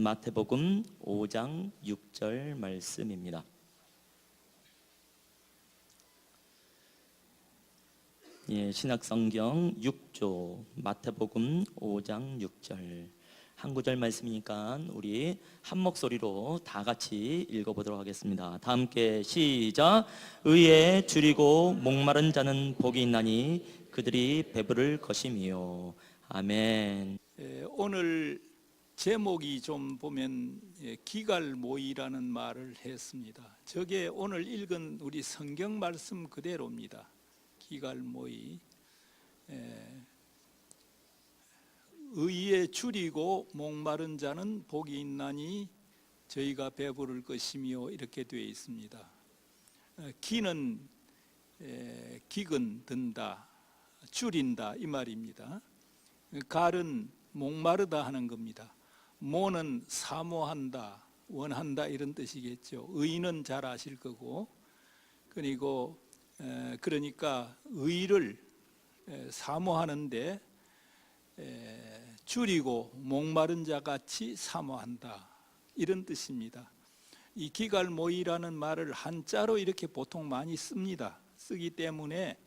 마태복음 5장 6절 말씀입니다. 신약성경 6조 마태복음 5장 6절 한 구절 말씀이니까 우리 한 목소리로 다 같이 읽어보도록 하겠습니다. 다 함께 시작. 의에 줄이고 목마른 자는 복이 있나니 그들이 배부를 것임이요. 아멘. 오늘 제목이 좀 보면 기갈모이라는 말을 했습니다. 저게 오늘 읽은 우리 성경 말씀 그대로입니다. 기갈모이. 의에 줄이고 목마른 자는 복이 있나니 저희가 배부를 것이며 이렇게 되어 있습니다. 기는 기근 든다, 줄인다 이 말입니다. 갈은 목마르다 하는 겁니다. 모는 사모한다, 원한다 이런 뜻이겠죠. 의는 잘 아실 거고, 그리고 그러니까 의를 사모하는데 줄이고 목마른 자 같이 사모한다 이런 뜻입니다. 이 기갈모이라는 말을 한자로 이렇게 보통 많이 씁니다. 쓰기 때문에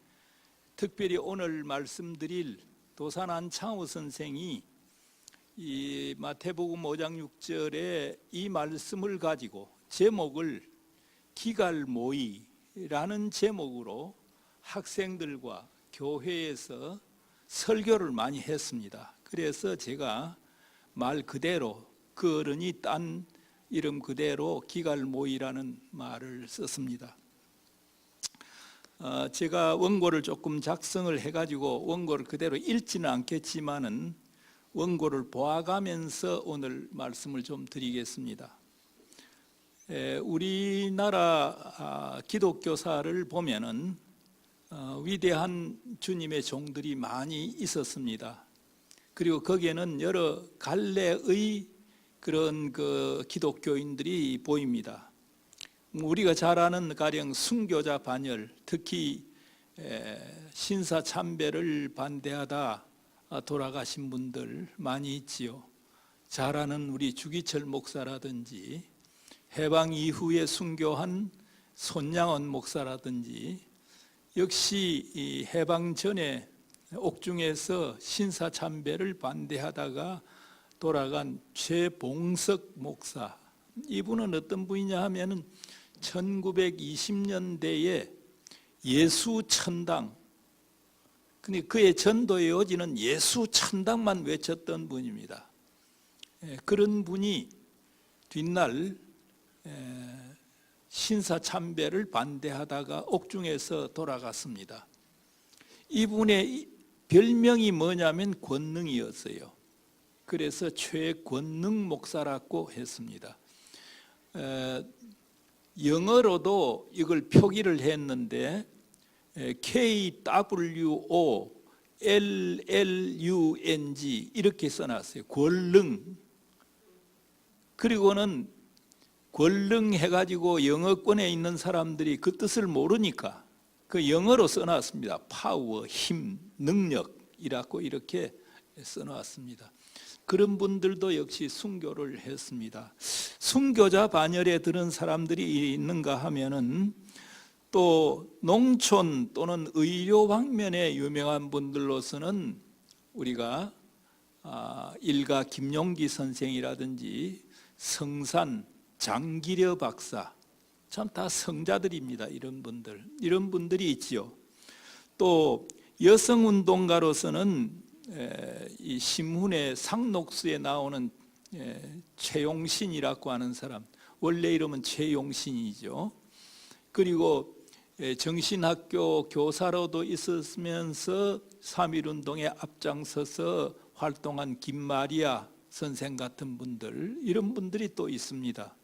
특별히 오늘 말씀드릴 도산 안창호 선생이 이 마태복음 5장 6절에 이 말씀을 가지고 제목을 기갈모이라는 제목으로 학생들과 교회에서 설교를 많이 했습니다. 그래서 제가 말 그대로 그 어른이 딴 이름 그대로 기갈모이라는 말을 썼습니다. 제가 원고를 조금 작성을 해가지고 원고를 그대로 읽지는 않겠지만은 원고를 보아가면서 오늘 말씀을 좀 드리겠습니다. 우리나라 기독교사를 보면은 위대한 주님의 종들이 많이 있었습니다. 그리고 거기에는 여러 갈래의 그런 기독교인들이 보입니다. 우리가 잘 아는 가령 순교자 반열, 특히 신사참배를 반대하다 돌아가신 분들 많이 있지요. 잘 아는 우리 주기철 목사라든지 해방 이후에 순교한 손양원 목사라든지 역시 이 해방 전에 옥중에서 신사참배를 반대하다가 돌아간 최봉석 목사, 이분은 어떤 분이냐 하면은 1920년대에 예수천당, 근데 그의 전도의 요지는 예수천당만 외쳤던 분입니다. 그런 분이 뒷날 신사참배를 반대하다가 옥중에서 돌아갔습니다. 이분의 별명이 뭐냐면 권능이었어요. 그래서 최권능 목사라고 했습니다. 영어로도 이걸 표기를 했는데 KWOLLUNG 이렇게 써놨어요. 권능. 그리고는 권능 해가지고 영어권에 있는 사람들이 그 뜻을 모르니까 그 영어로 써놨습니다. 파워, 힘, 능력이라고 이렇게 써놨습니다. 그런 분들도 역시 순교를 했습니다. 순교자 반열에 들은 사람들이 있는가 하면은 또 농촌 또는 의료 방면에 유명한 분들로서는 우리가 일가 김용기 선생이라든지 성산 장기려 박사, 참 다 성자들입니다. 이런 분들이 있지요. 또 여성운동가로서는 이 신문의 상록수에 나오는 최용신이라고 하는 사람, 원래 이름은 최용신이죠. 그리고 정신학교 교사로도 있었으면서 3.1운동에 앞장서서 활동한 김마리아 선생 같은 분들, 이런 분들이 또 있습니다.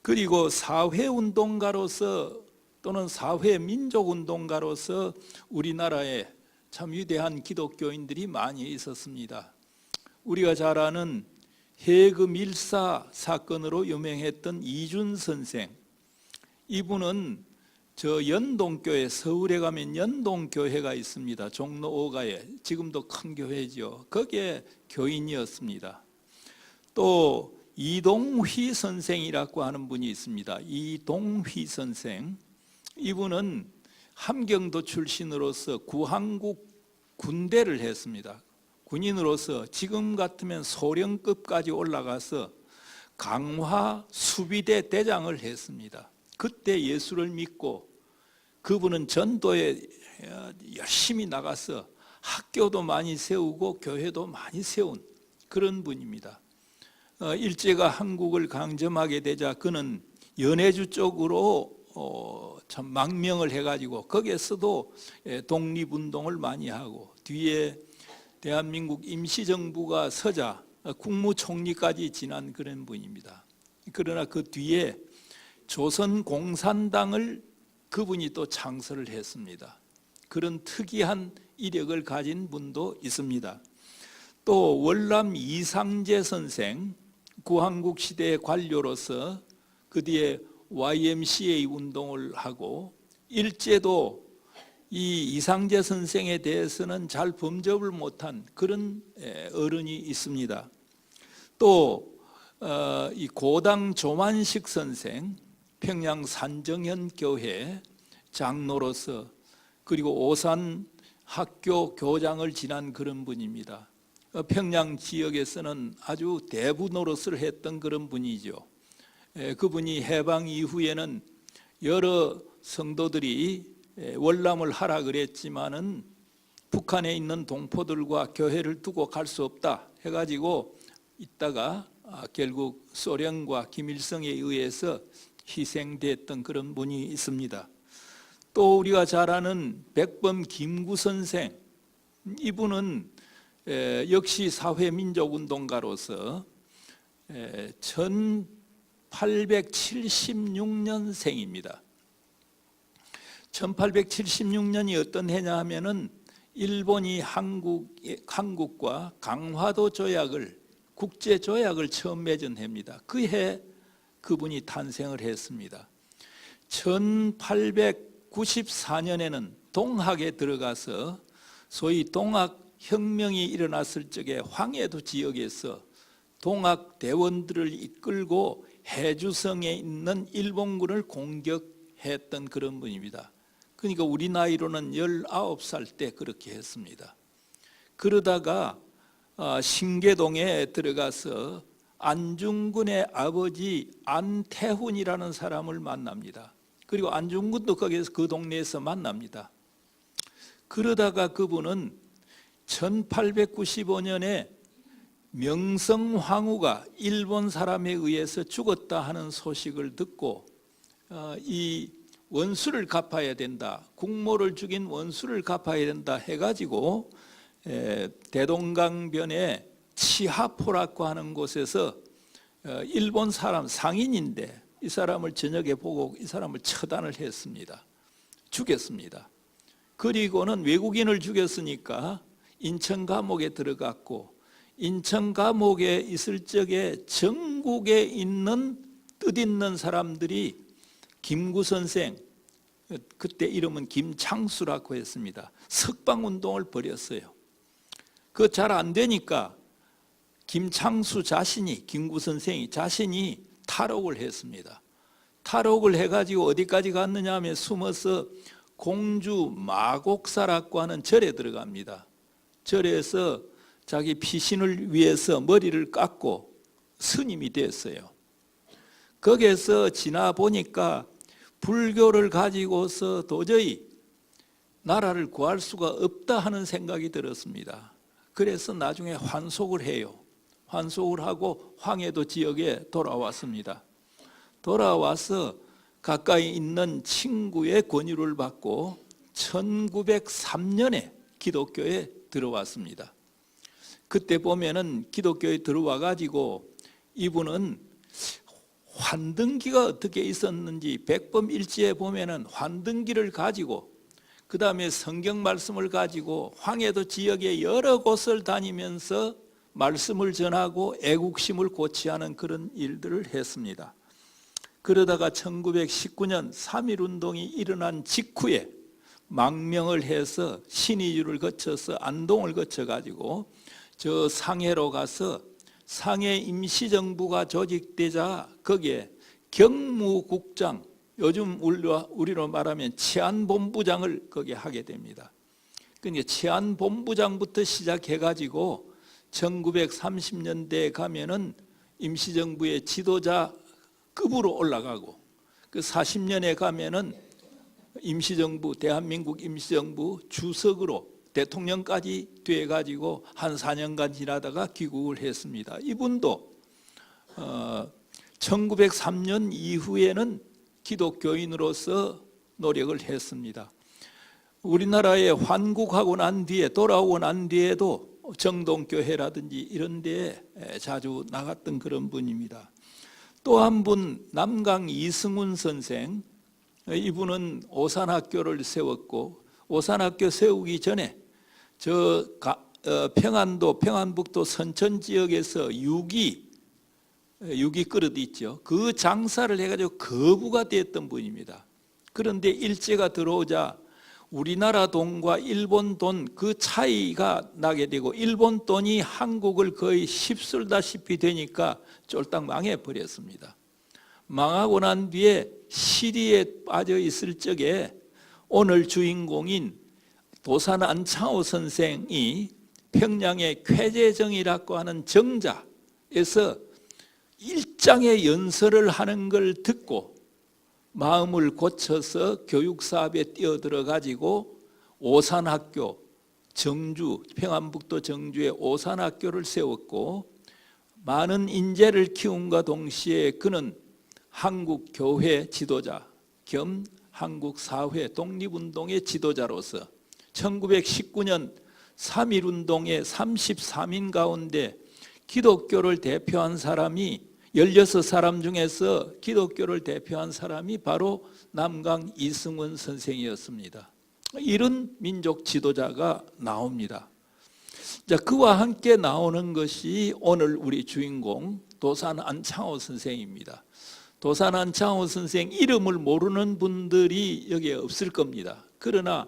그리고 사회운동가로서 또는 사회민족운동가로서 우리나라에 참 위대한 기독교인들이 많이 있었습니다. 우리가 잘 아는 해금 일사 사건으로 유명했던 이준 선생, 이분은 저 연동교회, 서울에 가면 연동교회가 있습니다. 종로 5가에 지금도 큰 교회죠. 거기에 교인이었습니다. 또 이동휘 선생이라고 하는 분이 있습니다. 이동휘 선생, 이분은 함경도 출신으로서 구한국 군대를 했습니다. 군인으로서 지금 같으면 소령급까지 올라가서 강화 수비대 대장을 했습니다. 그때 예수를 믿고 그분은 전도에 열심히 나가서 학교도 많이 세우고 교회도 많이 세운 그런 분입니다. 일제가 한국을 강점하게 되자 그는 연해주 쪽으로 참 망명을 해가지고 거기에서도 독립운동을 많이 하고 뒤에 대한민국 임시정부가 서자 국무총리까지 지난 그런 분입니다. 그러나 그 뒤에 조선공산당을 그분이 또 창설을 했습니다. 그런 특이한 이력을 가진 분도 있습니다. 또 월남 이상재 선생, 구한국 시대의 관료로서 그 뒤에 YMCA 운동을 하고 일제도 이 이상재 선생에 대해서는 잘 범접을 못한 그런 어른이 있습니다. 또 이 고당 조만식 선생, 평양 산정현 교회 장로로서 그리고 오산 학교 교장을 지난 그런 분입니다. 평양 지역에서는 아주 대부 노릇을 했던 그런 분이죠. 그분이 해방 이후에는 여러 성도들이 월남을 하라 그랬지만은 북한에 있는 동포들과 교회를 두고 갈 수 없다 해가지고 있다가 결국 소련과 김일성에 의해서 희생됐던 그런 분이 있습니다. 또 우리가 잘 아는 백범 김구 선생, 이분은 역시 사회민족운동가로서 1876년생입니다. 1876년이 어떤 해냐 하면은 일본이 한국과 강화도 조약을, 국제 조약을 처음 맺은 해입니다. 그 해 그분이 탄생을 했습니다. 1894년에는 동학에 들어가서 소위 동학혁명이 일어났을 적에 황해도 지역에서 동학 대원들을 이끌고 해주성에 있는 일본군을 공격했던 그런 분입니다. 그러니까 우리 나이로는 19살 때 그렇게 했습니다. 그러다가 신계동에 들어가서 안중근의 아버지 안태훈이라는 사람을 만납니다. 그리고 안중근도 거기에서 그 동네에서 만납니다. 그러다가 그분은 1895년에 명성황후가 일본 사람에 의해서 죽었다 하는 소식을 듣고 이 원수를 갚아야 된다, 국모를 죽인 원수를 갚아야 된다 해가지고 대동강변에 치하포라고 하는 곳에서 일본 사람 상인인데 이 사람을 저녁에 보고 이 사람을 처단을 했습니다. 죽였습니다. 그리고는 외국인을 죽였으니까 인천 감옥에 들어갔고, 인천 감옥에 있을 적에 전국에 있는 뜻있는 사람들이 김구 선생, 그때 이름은 김창수라고 했습니다. 석방운동을 벌였어요. 그거 잘 안 되니까 김창수 자신이, 김구 선생이 자신이 탈옥을 했습니다. 탈옥을 해가지고 어디까지 갔느냐 하면 숨어서 공주 마곡사라고 하는 절에 들어갑니다. 절에서 자기 피신을 위해서 머리를 깎고 스님이 됐어요. 거기에서 지나 보니까 불교를 가지고서 도저히 나라를 구할 수가 없다 하는 생각이 들었습니다. 그래서 나중에 환속을 해요. 환속을 하고 황해도 지역에 돌아왔습니다. 돌아와서 가까이 있는 친구의 권유를 받고 1903년에 기독교에 들어왔습니다. 그때 보면은 기독교에 들어와 가지고 이분은 환등기가 어떻게 있었는지 백범일지에 보면은 환등기를 가지고 그 다음에 성경 말씀을 가지고 황해도 지역의 여러 곳을 다니면서 말씀을 전하고 애국심을 고취하는 그런 일들을 했습니다. 그러다가 1919년 3.1운동이 일어난 직후에 망명을 해서 신의주를 거쳐서 안동을 거쳐가지고 저 상해로 가서 상해 임시정부가 조직되자 거기에 경무국장, 요즘 우리로 말하면 치안본부장을 거기에 하게 됩니다. 그러니까 치안본부장부터 시작해가지고 1930년대에 가면은 임시정부의 지도자급으로 올라가고, 그 40년에 가면은 임시정부, 대한민국 임시정부 주석으로 대통령까지 돼가지고 한 4년간 지나다가 귀국을 했습니다. 이분도 1903년 이후에는 기독교인으로서 노력을 했습니다. 우리나라에 환국하고 난 뒤에, 돌아오고 난 뒤에도 정동교회라든지 이런 데에 자주 나갔던 그런 분입니다. 또 한 분, 남강 이승훈 선생, 이분은 오산학교를 세웠고, 오산학교 세우기 전에 평안북도 선천 지역에서 유기 그릇 있죠. 그 장사를 해가지고 거부가 됐던 분입니다. 그런데 일제가 들어오자 우리나라 돈과 일본 돈 그 차이가 나게 되고, 일본 돈이 한국을 거의 휩쓸다시피 되니까 쫄딱 망해버렸습니다. 망하고 난 뒤에 시리에 빠져 있을 적에 오늘 주인공인 도산 안창호 선생이 평양의 쾌재정이라고 하는 정자에서 일장의 연설을 하는 걸 듣고 마음을 고쳐서 교육사업에 뛰어들어 가지고 오산학교, 정주, 평안북도 정주에 오산학교를 세웠고, 많은 인재를 키움과 동시에 그는 한국 교회 지도자 겸 한국 사회 독립운동의 지도자로서 1919년 3.1운동의 33인 가운데 기독교를 대표한 사람이 16사람 중에서 기독교를 대표한 사람이 바로 남강 이승훈 선생이었습니다. 이런 민족 지도자가 나옵니다. 자, 그와 함께 나오는 것이 오늘 우리 주인공 도산 안창호 선생입니다. 도산 안창호 선생 이름을 모르는 분들이 여기에 없을 겁니다. 그러나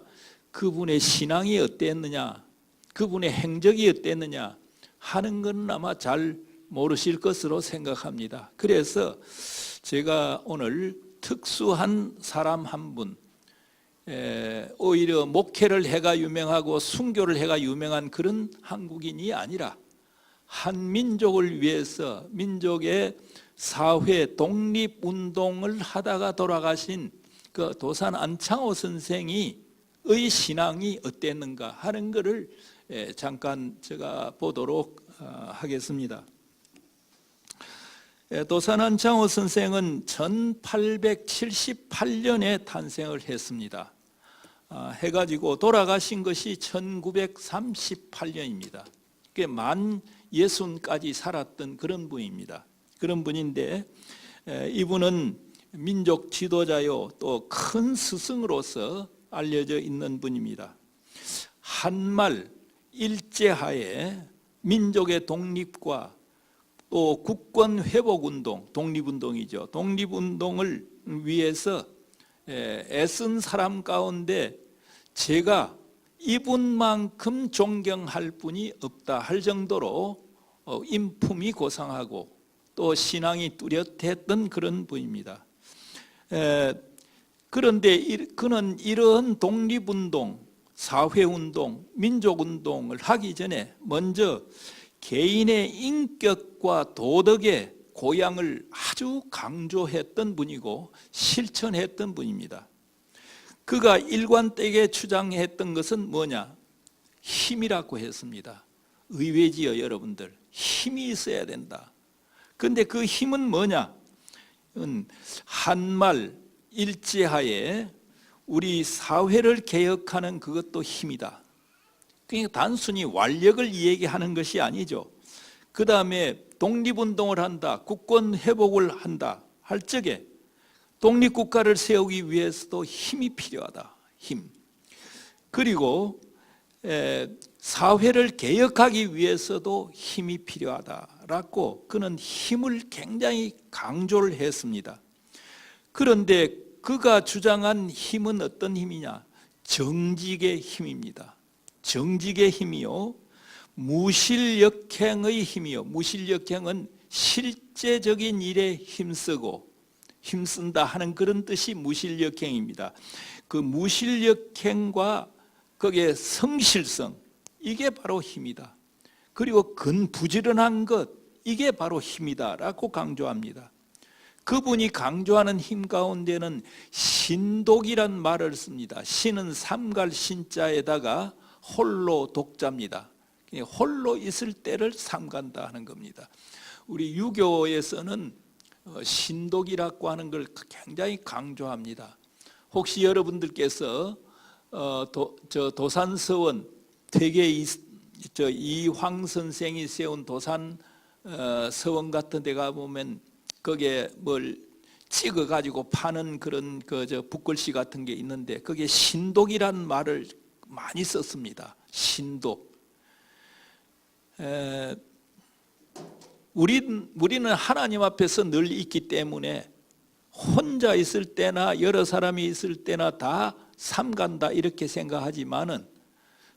그분의 신앙이 어땠느냐, 그분의 행적이 어땠느냐 하는 건 아마 잘 모르실 것으로 생각합니다. 그래서 제가 오늘 특수한 사람 한 분, 오히려 목회를 해가 유명하고 순교를 해가 유명한 그런 한국인이 아니라 한민족을 위해서 민족의 사회 독립운동을 하다가 돌아가신 그 도산 안창호 선생의 신앙이 어땠는가 하는 것을 잠깐 제가 보도록 하겠습니다. 도산 안창호 선생은 1878년에 탄생을 했습니다. 해가지고 돌아가신 것이 1938년입니다. 만 60까지 살았던 그런 분입니다. 그런 분인데, 이분은 민족 지도자요 또 큰 스승으로서 알려져 있는 분입니다. 한말 일제하에 민족의 독립과 또 국권 회복 운동, 독립운동이죠. 독립운동을 위해서 애쓴 사람 가운데 제가 이분만큼 존경할 분이 없다 할 정도로 인품이 고상하고 또 신앙이 뚜렷했던 그런 분입니다. 그런데 그는 이러한 독립운동, 사회운동, 민족운동을 하기 전에 먼저 개인의 인격과 도덕의 고양을 아주 강조했던 분이고 실천했던 분입니다. 그가 일관되게 주장했던 것은 뭐냐? 힘이라고 했습니다. 의외지요, 여러분들. 힘이 있어야 된다. 그런데 그 힘은 뭐냐? 한말 일제하에 우리 사회를 개혁하는 그것도 힘이다. 그러니까 단순히 완력을 얘기하는 것이 아니죠. 그 다음에 독립운동을 한다, 국권 회복을 한다 할 적에 독립국가를 세우기 위해서도 힘이 필요하다. 힘. 그리고 사회를 개혁하기 위해서도 힘이 필요하다라고 그는 힘을 굉장히 강조를 했습니다. 그런데 그가 주장한 힘은 어떤 힘이냐? 정직의 힘입니다. 정직의 힘이요. 무실역행의 힘이요. 무실역행은 실제적인 일에 힘쓴다 하는 그런 뜻이 무실역행입니다. 그 무실역행과 거기에 성실성, 이게 바로 힘이다. 그리고 근부지런한 것, 이게 바로 힘이다라고 강조합니다. 그분이 강조하는 힘 가운데는 신독이란 말을 씁니다. 신은 삼갈 신자에다가 홀로 독자입니다. 홀로 있을 때를 삼간다 하는 겁니다. 우리 유교에서는 신독이라고 하는 걸 굉장히 강조합니다. 혹시 여러분들께서 도산서원 퇴계 이황 선생이 세운 도산 서원 같은 데 가보면 거기에 뭘 찍어 가지고 파는 그런 붓글씨 같은 게 있는데 거기에 신독이란 말을 많이 썼습니다. 신독. 우리는 하나님 앞에서 늘 있기 때문에 혼자 있을 때나 여러 사람이 있을 때나 다 삼간다 이렇게 생각하지만은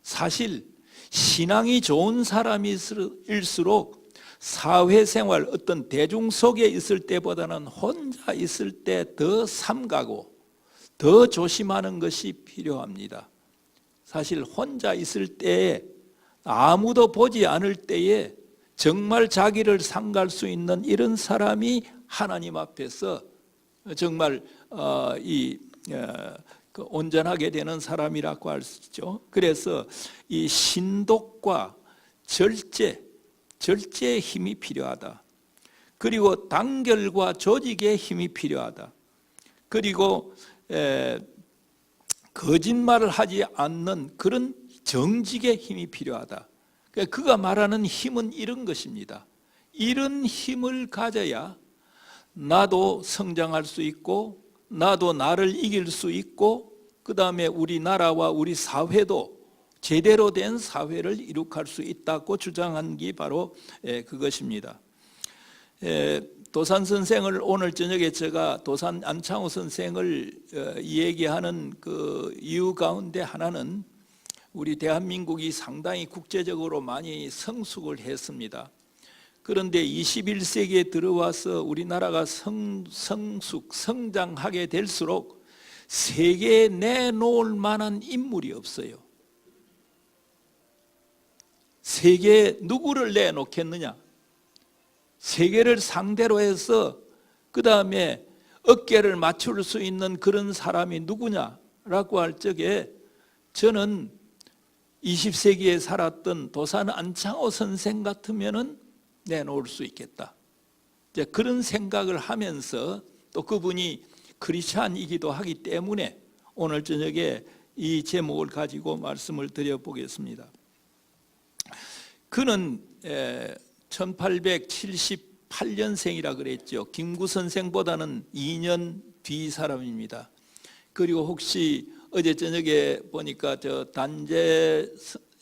사실 신앙이 좋은 사람일수록 사회생활 어떤 대중 속에 있을 때보다는 혼자 있을 때 더 삼가고 더 조심하는 것이 필요합니다. 사실 혼자 있을 때에 아무도 보지 않을 때에 정말 자기를 삼갈 수 있는 이런 사람이 하나님 앞에서 정말 온전하게 되는 사람이라고 할 수 있죠. 그래서 이 신독과 절제의 힘이 필요하다. 그리고 단결과 조직의 힘이 필요하다. 그리고 거짓말을 하지 않는 그런 정직의 힘이 필요하다. 그가 말하는 힘은 이런 것입니다. 이런 힘을 가져야 나도 성장할 수 있고 나도 나를 이길 수 있고 그 다음에 우리나라와 우리 사회도 제대로 된 사회를 이룩할 수 있다고 주장한 게 바로 그것입니다. 도산 선생을 오늘 저녁에 제가 도산 안창호 선생을 얘기하는 그 이유 가운데 하나는 우리 대한민국이 상당히 국제적으로 많이 성숙을 했습니다. 그런데 21세기에 들어와서 우리나라가 성장하게 될수록 세계에 내놓을 만한 인물이 없어요. 세계에 누구를 내놓겠느냐? 세계를 상대로 해서 그 다음에 어깨를 맞출 수 있는 그런 사람이 누구냐라고 할 적에 저는 20세기에 살았던 도산 안창호 선생 같으면은 내놓을 수 있겠다. 이제 그런 생각을 하면서 또 그분이 크리스찬이기도 하기 때문에 오늘 저녁에 이 제목을 가지고 말씀을 드려보겠습니다. 그는 1878년생이라 그랬죠. 김구 선생보다는 2년 뒤 사람입니다. 그리고 혹시 어제 저녁에 보니까 저 단재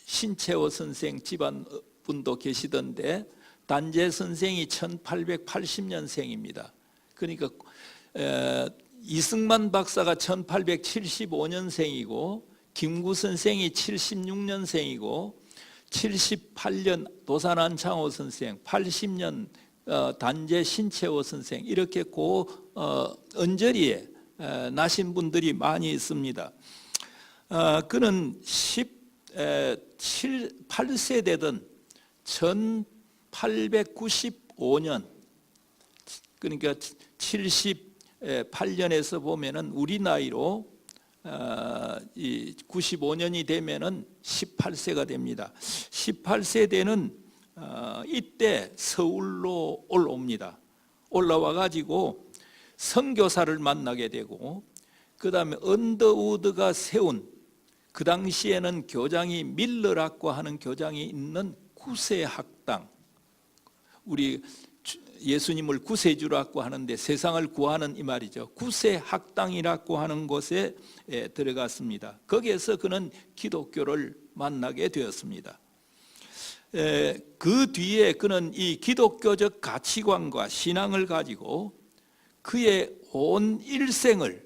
신채호 선생 집안 분도 계시던데 단재 선생이 1880년생입니다. 그러니까 이승만 박사가 1875년생이고 김구 선생이 76년생이고 78년 도산 안창호 선생, 80년 단재 신채호 선생 이렇게 언저리에 나신 분들이 많이 있습니다. 그는 18세 되던 1895년 그러니까 78년에서 보면은 우리 나이로 95년이 되면은 18세가 됩니다. 18세 되는 이때 서울로 올라옵니다. 올라와 가지고 선교사를 만나게 되고 그 다음에 언더우드가 세운 그 당시에는 교장이 밀러라고 하는 교장이 있는 구세학당, 우리 예수님을 구세주라고 하는데 세상을 구하는 이 말이죠. 구세학당이라고 하는 곳에 들어갔습니다. 거기에서 그는 기독교를 만나게 되었습니다. 그 뒤에 그는 이 기독교적 가치관과 신앙을 가지고 그의 온 일생을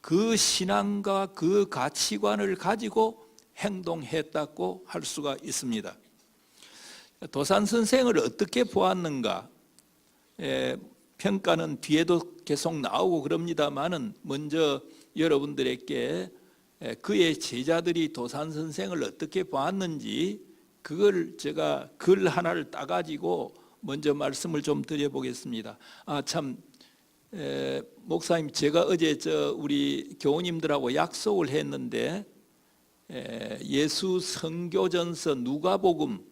그 신앙과 그 가치관을 가지고 행동했다고 할 수가 있습니다. 도산 선생을 어떻게 보았는가? 평가는 뒤에도 계속 나오고 그럽니다만은 먼저 여러분들에게 그의 제자들이 도산 선생을 어떻게 보았는지 그걸 제가 글 하나를 따가지고 먼저 말씀을 좀 드려보겠습니다. 목사님, 제가 어제 우리 교우님들하고 약속을 했는데 예수 선교전서 누가복음,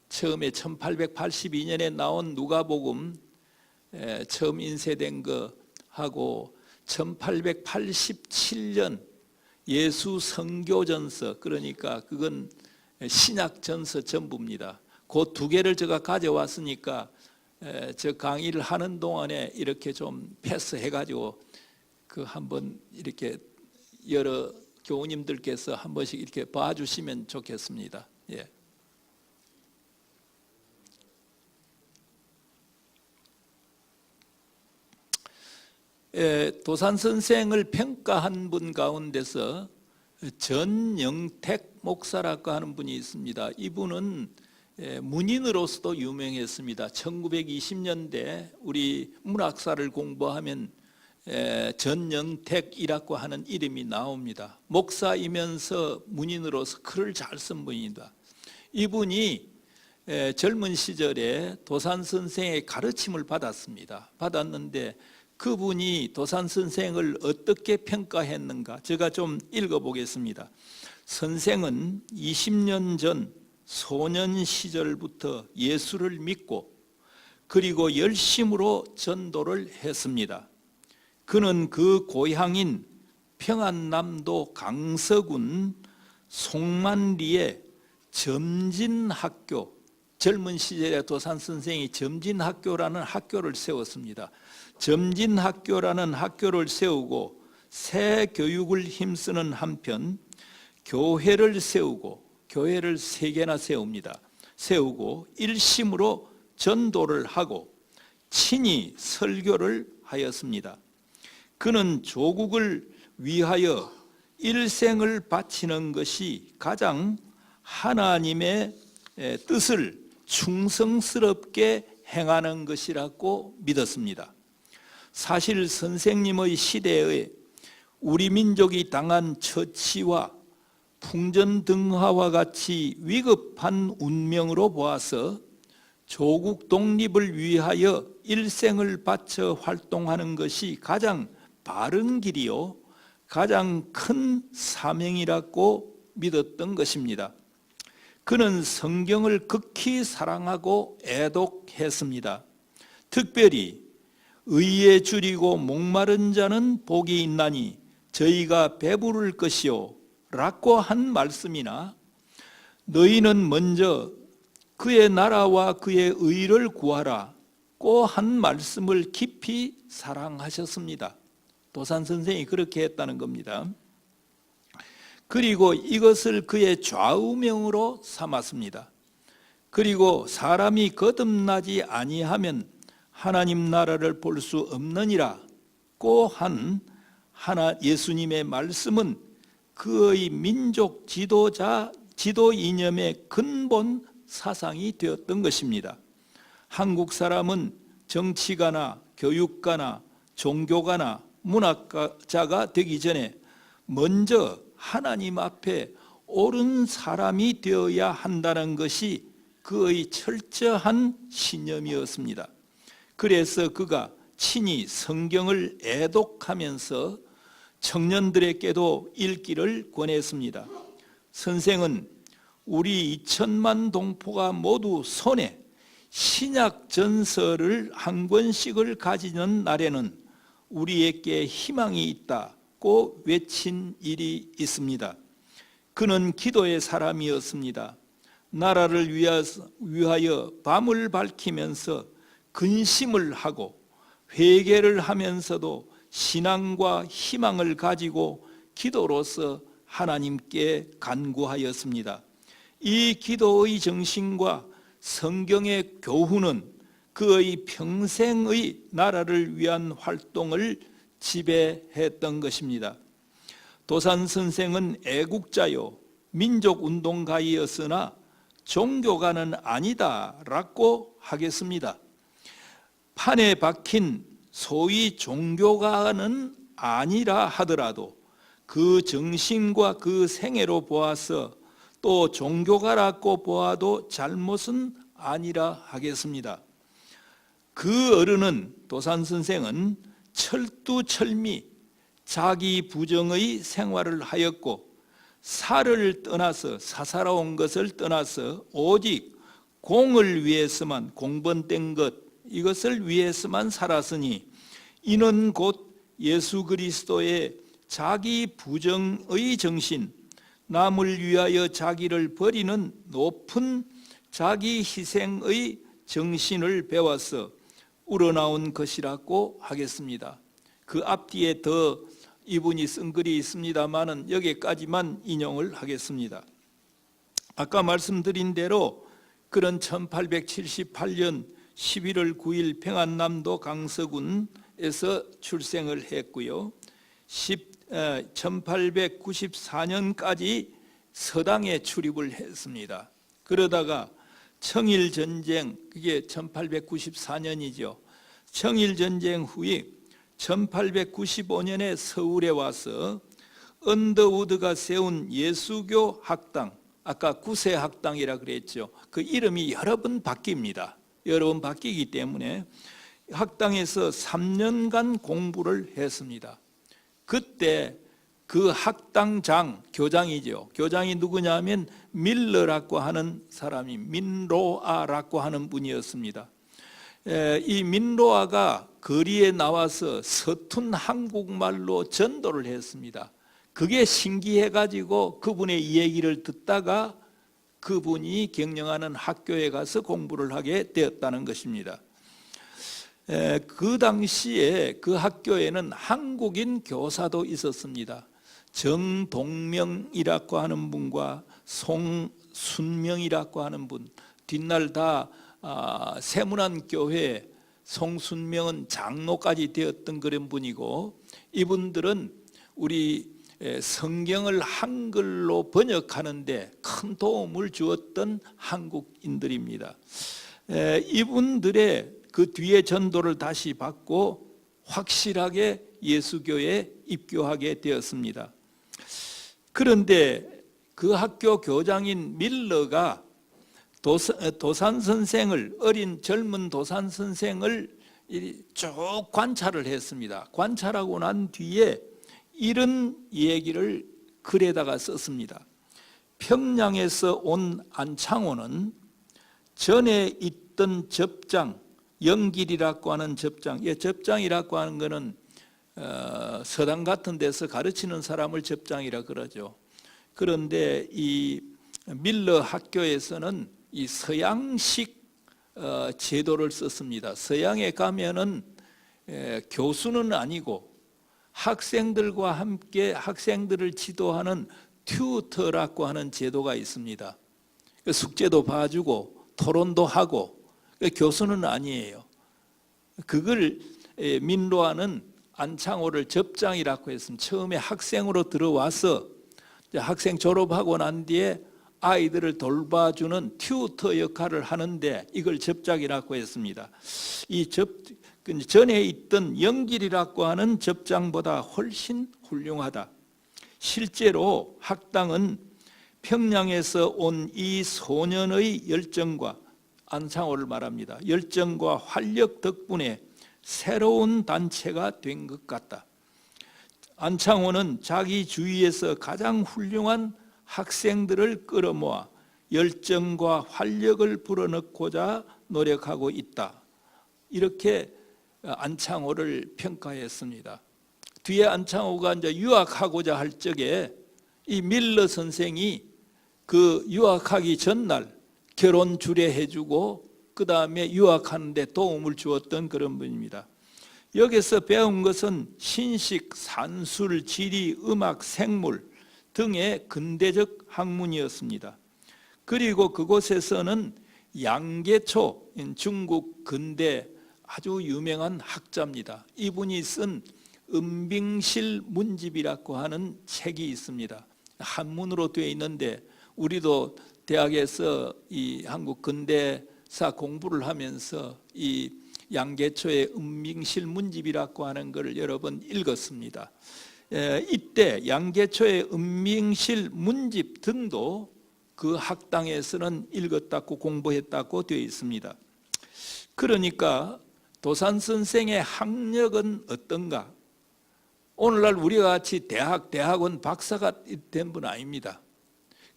처음에 1882년에 나온 누가복음 처음 인쇄된 거 하고 1887년 예수 선교전서, 그러니까 그건 신약전서 전부입니다. 그 두 개를 제가 가져왔으니까 저 강의를 하는 동안에 이렇게 좀 패스해가지고 그 한번 이렇게 여러 교우님들께서 한 번씩 이렇게 봐주시면 좋겠습니다. 예. 도산 선생을 평가한 분 가운데서 전영택 목사라고 하는 분이 있습니다. 이분은 문인으로서도 유명했습니다. 1920년대 우리 문학사를 공부하면 전영택이라고 하는 이름이 나옵니다. 목사이면서 문인으로서 글을 잘 쓴 분입니다. 이분이 젊은 시절에 도산 선생의 가르침을 받았는데 그분이 도산 선생을 어떻게 평가했는가? 제가 좀 읽어보겠습니다. 선생은 20년 전 소년 시절부터 예수를 믿고 그리고 열심으로 전도를 했습니다. 그는 그 고향인 평안남도 강서군 송만리의 점진학교, 젊은 시절에 도산 선생이 점진학교라는 학교를 세웠습니다. 점진학교라는 학교를 세우고 새 교육을 힘쓰는 한편 교회를 세우고, 교회를 3개나 세우고 일심으로 전도를 하고 친히 설교를 하였습니다. 그는 조국을 위하여 일생을 바치는 것이 가장 하나님의 뜻을 충성스럽게 행하는 것이라고 믿었습니다. 사실 선생님의 시대에 우리 민족이 당한 처치와 풍전등화와 같이 위급한 운명으로 보아서 조국 독립을 위하여 일생을 바쳐 활동하는 것이 가장 바른 길이요 가장 큰 사명이라고 믿었던 것입니다. 그는 성경을 극히 사랑하고 애독했습니다. 특별히 의에 줄이고 목마른 자는 복이 있나니 저희가 배부를 것이요 라고 한 말씀이나 너희는 먼저 그의 나라와 그의 의를 구하라고 한 말씀을 깊이 사랑하셨습니다. 도산 선생이 그렇게 했다는 겁니다. 그리고 이것을 그의 좌우명으로 삼았습니다. 그리고 사람이 거듭나지 아니하면 하나님 나라를 볼 수 없느니라고 한 예수님의 말씀은 그의 민족 지도 이념의 근본 사상이 되었던 것입니다. 한국 사람은 정치가나 교육가나 종교가나 문학자가 되기 전에 먼저 하나님 앞에 옳은 사람이 되어야 한다는 것이 그의 철저한 신념이었습니다. 그래서 그가 친히 성경을 애독하면서 청년들에게도 읽기를 권했습니다. 선생은 우리 2천만 동포가 모두 손에 신약 전서를 한 권씩을 가지는 날에는 우리에게 희망이 있다고 외친 일이 있습니다. 그는 기도의 사람이었습니다. 나라를 위하여 밤을 밝히면서 근심을 하고 회개를 하면서도 신앙과 희망을 가지고 기도로서 하나님께 간구하였습니다. 이 기도의 정신과 성경의 교훈은 그의 평생의 나라를 위한 활동을 지배했던 것입니다. 도산 선생은 애국자요 민족운동가이었으나 종교가는 아니다라고 하겠습니다. 판에 박힌 소위 종교가는 아니라 하더라도 그 정신과 그 생애로 보아서 또 종교가라고 보아도 잘못은 아니라 하겠습니다. 그 어른은, 도산 선생은 철두철미 자기 부정의 생활을 하였고 살을 떠나서, 사사로운 것을 떠나서 오직 공을 위해서만, 공번된 것, 이것을 위해서만 살았으니 이는 곧 예수 그리스도의 자기 부정의 정신, 남을 위하여 자기를 버리는 높은 자기 희생의 정신을 배워서 우러나온 것이라고 하겠습니다. 그 앞뒤에 더 이분이 쓴 글이 있습니다만은 여기까지만 인용을 하겠습니다. 아까 말씀드린 대로 그런 1878년 11월 9일 평안남도 강서군에서 출생을 했고요. 1894년까지 서당에 출입을 했습니다. 그러다가 청일전쟁, 그게 1894년이죠. 청일전쟁 후에 1895년에 서울에 와서 언더우드가 세운 예수교 학당, 아까 구세학당이라 그랬죠. 그 이름이 여러 번 바뀝니다. 여러 번 바뀌기 때문에 학당에서 3년간 공부를 했습니다. 그때 그 학당장, 교장이죠. 교장이 누구냐면 밀러라고 하는 사람이, 민로아라고 하는 분이었습니다. 이 민로아가 거리에 나와서 서툰 한국말로 전도를 했습니다. 그게 신기해가지고 그분의 이야기를 듣다가 그분이 경영하는 학교에 가서 공부를 하게 되었다는 것입니다. 그 당시에 그 학교에는 한국인 교사도 있었습니다. 정동명이라고 하는 분과 송순명이라고 하는 분, 뒷날 다 세문안교회, 송순명은 장로까지 되었던 그런 분이고, 이분들은 우리 성경을 한글로 번역하는데 큰 도움을 주었던 한국인들입니다. 이분들의 그 뒤에 전도를 다시 받고 확실하게 예수교에 입교하게 되었습니다. 그런데 그 학교 교장인 밀러가 도산 선생을, 어린 젊은 도산 선생을 쭉 관찰을 했습니다. 관찰하고 난 뒤에 이런 얘기를 글에다가 썼습니다. 평양에서 온 안창호는 전에 있던 접장, 영길이라고 하는 접장, 접장이라고 하는 것은 서당 같은 데서 가르치는 사람을 접장이라 그러죠. 그런데 이 밀러 학교에서는 이 서양식 제도를 썼습니다. 서양에 가면은 교수는 아니고 학생들과 함께 학생들을 지도하는 튜터라고 하는 제도가 있습니다. 숙제도 봐주고 토론도 하고, 교수는 아니에요. 그걸 민로아는 안창호를 접장이라고 했습니다. 처음에 학생으로 들어와서 학생 졸업하고 난 뒤에 아이들을 돌봐주는 튜터 역할을 하는데 이걸 접장이라고 했습니다. 이 전에 있던 영길이라고 하는 접장보다 훨씬 훌륭하다. 실제로 학당은 평양에서 온 이 소년의 열정과, 안창호를 말합니다. 열정과 활력 덕분에 새로운 단체가 된 것 같다. 안창호는 자기 주위에서 가장 훌륭한 학생들을 끌어모아 열정과 활력을 불어넣고자 노력하고 있다. 이렇게 안창호를 평가했습니다. 뒤에 안창호가 이제 유학하고자 할 적에 이 밀러 선생이 그 유학하기 전날 결혼 주례해주고 그 다음에 유학하는데 도움을 주었던 그런 분입니다. 여기서 배운 것은 신식, 산술, 지리, 음악, 생물 등의 근대적 학문이었습니다. 그리고 그곳에서는 양계초, 중국 근대 아주 유명한 학자입니다. 이분이 쓴 은빙실 문집이라고 하는 책이 있습니다. 한문으로 되어 있는데 우리도 대학에서 이 한국 근대사 공부를 하면서 이 양계초의 은밍실 문집이라고 하는 것을 여러 번 읽었습니다. 이때 양계초의 은밍실 문집 등도 그 학당에서는 읽었다고 공부했다고 되어 있습니다. 그러니까 도산 선생의 학력은 어떤가? 오늘날 우리가 같이 대학원 박사가 된 분 아닙니다.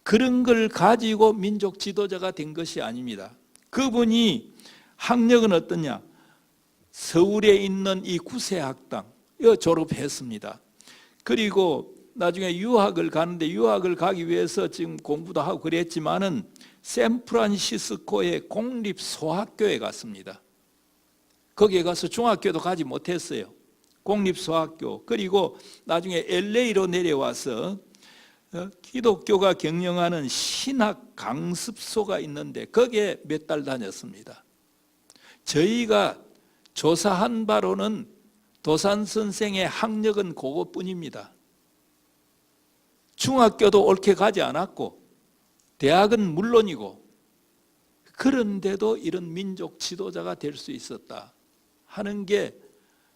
그런 걸 가지고 민족 지도자가 된 것이 아닙니다. 그분이 학력은 어떠냐? 서울에 있는 이 구세학당 졸업했습니다. 그리고 나중에 유학을 가는데 유학을 가기 위해서 지금 공부도 하고 그랬지만은 샌프란시스코의 공립소학교에 갔습니다. 거기에 가서 중학교도 가지 못했어요. 공립소학교. 그리고 나중에 LA로 내려와서 기독교가 경영하는 신학 강습소가 있는데 거기에 몇 달 다녔습니다. 저희가 조사한 바로는 도산 선생의 학력은 그것뿐입니다. 중학교도 옳게 가지 않았고 대학은 물론이고 그런데도 이런 민족 지도자가 될 수 있었다 하는 게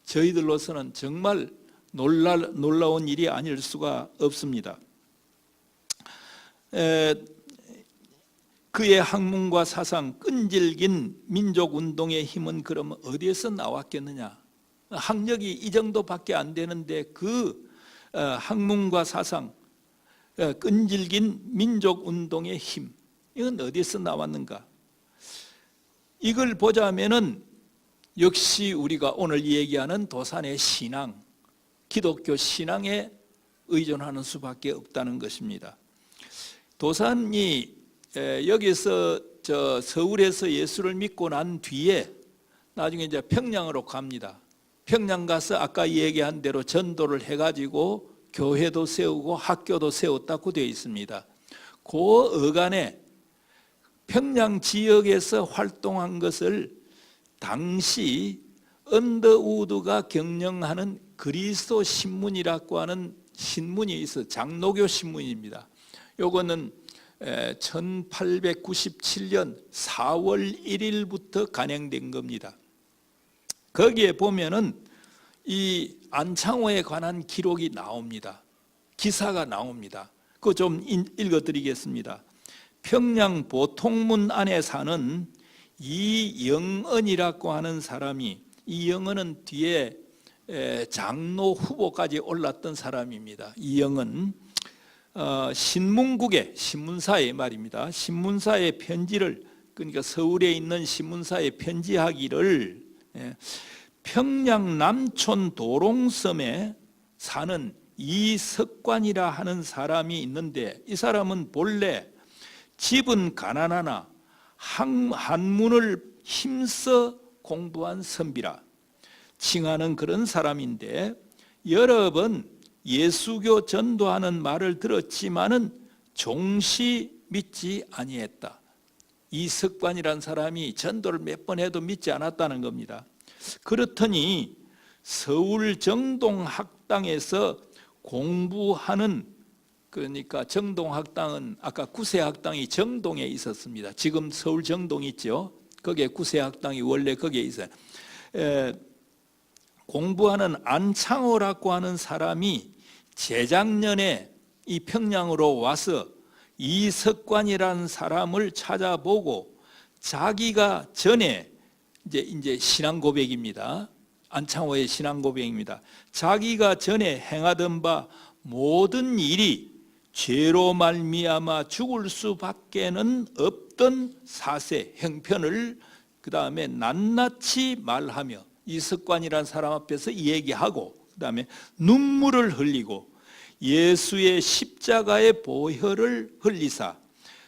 저희들로서는 정말 놀라운 일이 아닐 수가 없습니다. 그의 학문과 사상, 끈질긴 민족운동의 힘은 그러면 어디에서 나왔겠느냐? 학력이 이 정도밖에 안 되는데 그 학문과 사상, 끈질긴 민족운동의 힘, 이건 어디에서 나왔는가? 이걸 보자면은 역시 우리가 오늘 얘기하는 도산의 신앙, 기독교 신앙에 의존하는 수밖에 없다는 것입니다. 도산이 여기서 서울에서 예수를 믿고 난 뒤에 나중에 이제 평양으로 갑니다. 평양 가서 아까 얘기한 대로 전도를 해가지고 교회도 세우고 학교도 세웠다고 되어 있습니다. 그 어간에 평양 지역에서 활동한 것을 당시 언더우드가 경영하는 그리스도 신문이라고 하는 신문이 있어 장로교 신문입니다. 요거는 1897년 4월 1일부터 간행된 겁니다. 거기에 보면은 이 안창호에 관한 기록이 나옵니다. 기사가 나옵니다. 그거 좀 읽어드리겠습니다. 평양 보통문 안에 사는 이영은이라고 하는 사람이, 이영은은 뒤에 장로 후보까지 올랐던 사람입니다. 이영은 신문국의 신문사에 말입니다. 신문사에 편지를, 그러니까 서울에 있는 신문사에 편지하기를 평양 남촌 도롱섬에 사는 이석관이라 하는 사람이 있는데 이 사람은 본래 집은 가난하나 한문을 힘써 공부한 선비라 칭하는 그런 사람인데 여러 번 예수교 전도하는 말을 들었지만은 종시 믿지 아니했다. 이석관이라는 사람이 전도를 몇 번 해도 믿지 않았다는 겁니다. 그렇더니 서울 정동학당에서 공부하는, 그러니까 정동학당은 아까 구세학당이 정동에 있었습니다. 지금 서울 정동 있죠. 거기에 구세학당이 원래 거기에 있어요. 공부하는 안창호라고 하는 사람이 재작년에 이 평양으로 와서 이석관이라는 사람을 찾아보고 자기가 전에 이제 신앙 고백입니다. 안창호의 신앙 고백입니다. 자기가 전에 행하던 바 모든 일이 죄로 말미암아 죽을 수밖에는 없던 사세 형편을 그 다음에 낱낱이 말하며 이석관이라는 사람 앞에서 얘기하고 그 다음에 눈물을 흘리고 예수의 십자가의 보혈을 흘리사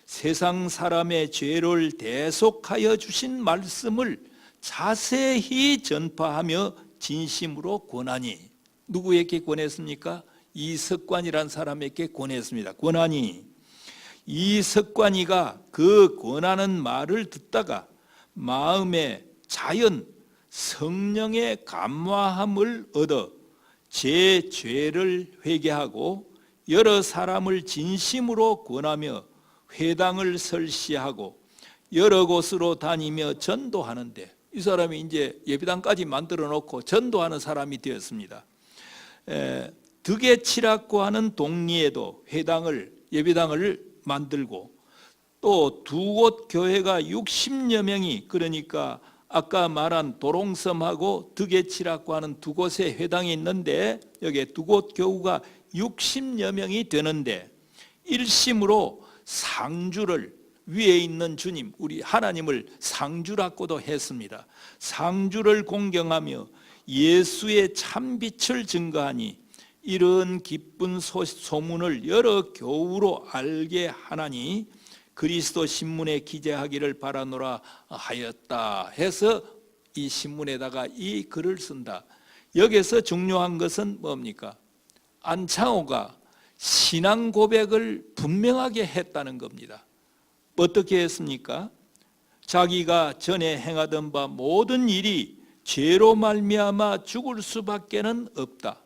세상 사람의 죄를 대속하여 주신 말씀을 자세히 전파하며 진심으로 권하니, 누구에게 권했습니까? 이석관이라는 사람에게 권했습니다. 권하니 이석관이가 그 권하는 말을 듣다가 마음에 자연 성령의 감화함을 얻어 제 죄를 회개하고 여러 사람을 진심으로 권하며 회당을 설치하고 여러 곳으로 다니며 전도하는데, 이 사람이 이제 예배당까지 만들어 놓고 전도하는 사람이 되었습니다. 득에 치라고 하는 동리에도 예배당을 만들고, 또 두 곳 교회가 60여 명이, 그러니까 아까 말한 도롱섬하고 득에 치라고 하는 두 곳의 회당이 있는데, 여기에 두 곳 교우가 60여 명이 되는데, 일심으로 상주를, 위에 있는 주님, 우리 하나님을 상주라고도 했습니다. 상주를 공경하며 예수의 참빛을 증거하니 이런 기쁜 소문을 여러 교우로 알게 하나니 그리스도 신문에 기재하기를 바라노라 하였다 해서 이 신문에다가 이 글을 쓴다. 여기서 중요한 것은 뭡니까? 안창호가 신앙 고백을 분명하게 했다는 겁니다. 어떻게 했습니까? 자기가 전에 행하던 바 모든 일이 죄로 말미암아 죽을 수밖에는 없다.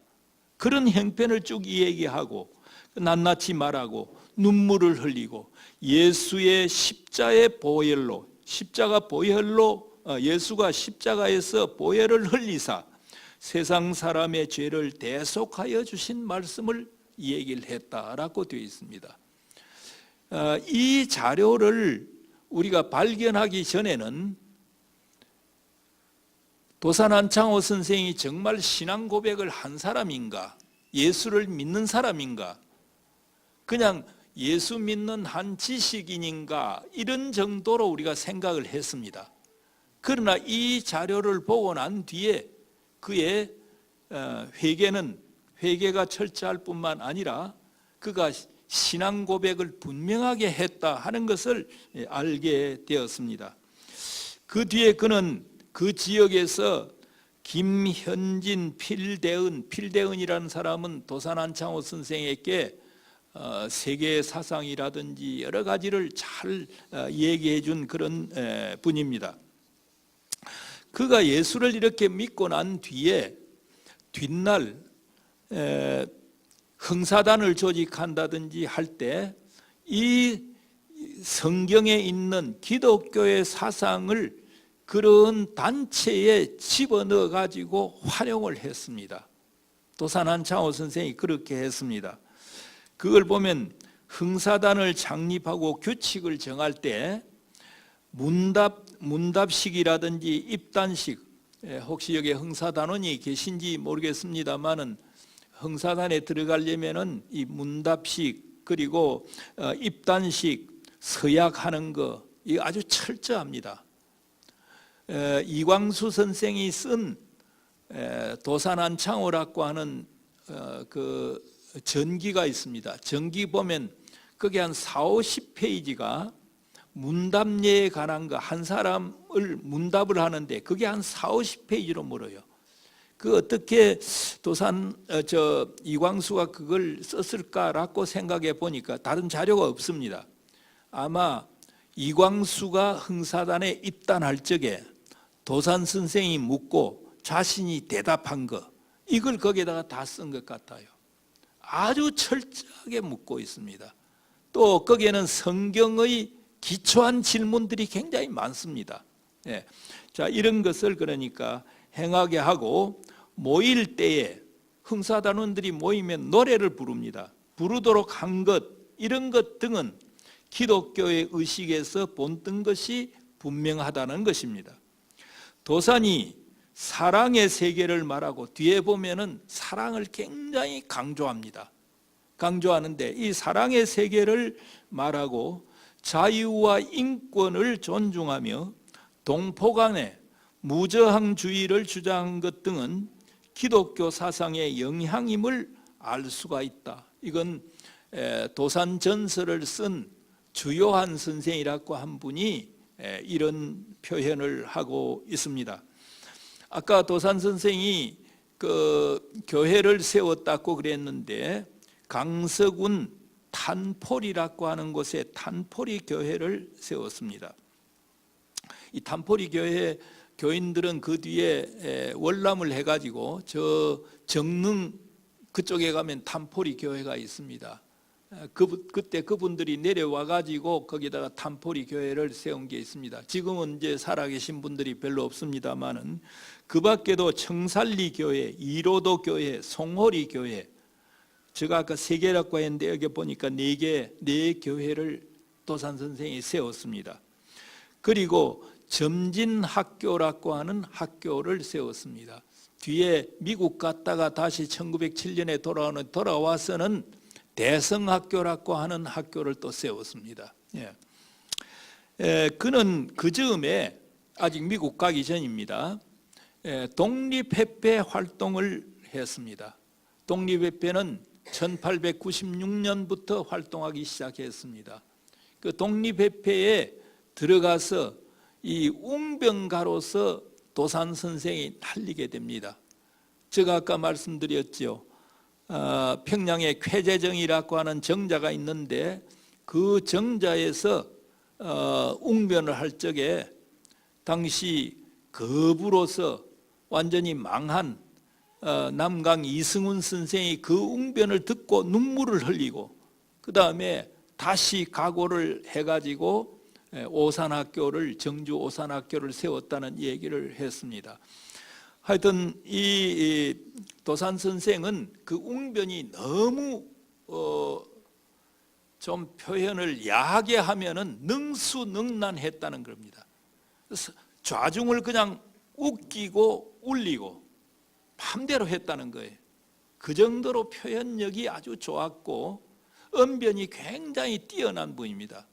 그런 형편을 쭉 얘기하고 낱낱이 말하고 눈물을 흘리고 예수의 십자의 보혈로, 예수가 십자가에서 보혈을 흘리사 세상 사람의 죄를 대속하여 주신 말씀을 얘기를 했다라고 되어 있습니다. 이 자료를 우리가 발견하기 전에는 도산 안창호 선생이 정말 신앙 고백을 한 사람인가, 예수를 믿는 사람인가, 그냥 예수 믿는 한 지식인인가, 이런 정도로 우리가 생각을 했습니다. 그러나 이 자료를 보고 난 뒤에 그의 회개가 철저할 뿐만 아니라 그가 신앙 고백을 분명하게 했다 하는 것을 알게 되었습니다. 그 뒤에 그는 그 지역에서 김현진, 필대은이라는 사람은 도산 안창호 선생에게 세계 사상이라든지 여러 가지를 잘 얘기해 준 그런 분입니다. 그가 예수를 이렇게 믿고 난 뒤에 뒷날 흥사단을 조직한다든지 할 때 이 성경에 있는 기독교의 사상을 그런 단체에 집어넣어 가지고 활용을 했습니다. 도산 안창호 선생이 그렇게 했습니다. 그걸 보면 흥사단을 창립하고 규칙을 정할 때 문답식이라든지 입단식, 혹시 여기 흥사단원이 계신지 모르겠습니다만은 흥사단에 들어가려면은 이 문답식 그리고 입단식, 서약하는 거, 이거 아주 철저합니다. 이광수 선생이 쓴 도산 안창호라고 하는 그 전기가 있습니다. 전기 보면 그게 한 40-50페이지가 문답례에 관한 거, 한 사람을 문답을 하는데 그게 한 40-50페이지로 물어요. 그 어떻게 이광수가 그걸 썼을까라고 생각해 보니까 다른 자료가 없습니다. 아마 이광수가 흥사단에 입단할 적에 도산 선생이 묻고 자신이 대답한 거, 이걸 거기에다가 다 쓴 것 같아요. 아주 철저하게 묻고 있습니다. 또 거기에는 성경의 기초한 질문들이 굉장히 많습니다. 자, 이런 것을 그러니까 행하게 하고, 모일 때에 흥사단원들이 모이면 노래를 부릅니다. 부르도록 한 것, 이런 것 등은 기독교의 의식에서 본뜬 것이 분명하다는 것입니다. 도산이 사랑의 세계를 말하고 뒤에 보면은 사랑을 굉장히 강조하는데 이 사랑의 세계를 말하고 자유와 인권을 존중하며 동포간의 무저항주의를 주장한 것 등은 기독교 사상의 영향임을 알 수가 있다. 이건 도산 전설을 쓴 주요한 선생이라고 한 분이 이런 표현을 하고 있습니다. 아까 도산 선생이 그 교회를 세웠다고 그랬는데 강서군 탄포리라고 하는 곳에 탄포리 교회를 세웠습니다. 이 탄포리 교회 교인들은 그 뒤에 월남을 해가지고 저 정릉 그쪽에 가면 탄포리 교회가 있습니다. 그때 그분들이 내려와 가지고 거기다가 탄포리 교회를 세운 게 있습니다. 지금은 이제 살아계신 분들이 별로 없습니다만은 그 밖에도 청살리 교회, 이로도 교회, 송호리 교회, 제가 아까 세 개라고 했는데 여기 보니까 네 교회를 도산 선생이 세웠습니다. 그리고 점진학교라고 하는 학교를 세웠습니다. 뒤에 미국 갔다가 다시 1907년에 돌아와서는 대성학교라고 하는 학교를 또 세웠습니다. 그는 그 즈음에 아직 미국 가기 전입니다. 독립협회 활동을 했습니다. 독립협회는 1896년부터 활동하기 시작했습니다. 그 독립협회에 들어가서 이 웅병가로서 도산 선생이 날리게 됩니다. 제가 아까 말씀드렸죠. 평양에 쾌재정이라고 하는 정자가 있는데 그 정자에서 웅변을 할 적에 당시 거부로서 완전히 망한 남강 이승훈 선생이 그 웅변을 듣고 눈물을 흘리고 그 다음에 다시 각오를 해가지고 오산학교를 정주 오산학교를 세웠다는 얘기를 했습니다. 하여튼 이 도산 선생은 그 웅변이 너무 좀 표현을 야하게 하면은 능수능란했다는 겁니다. 그래서 좌중을 그냥 웃기고 울리고 맘대로 했다는 거예요. 그 정도로 표현력이 아주 좋았고 언변이 굉장히 뛰어난 분입니다.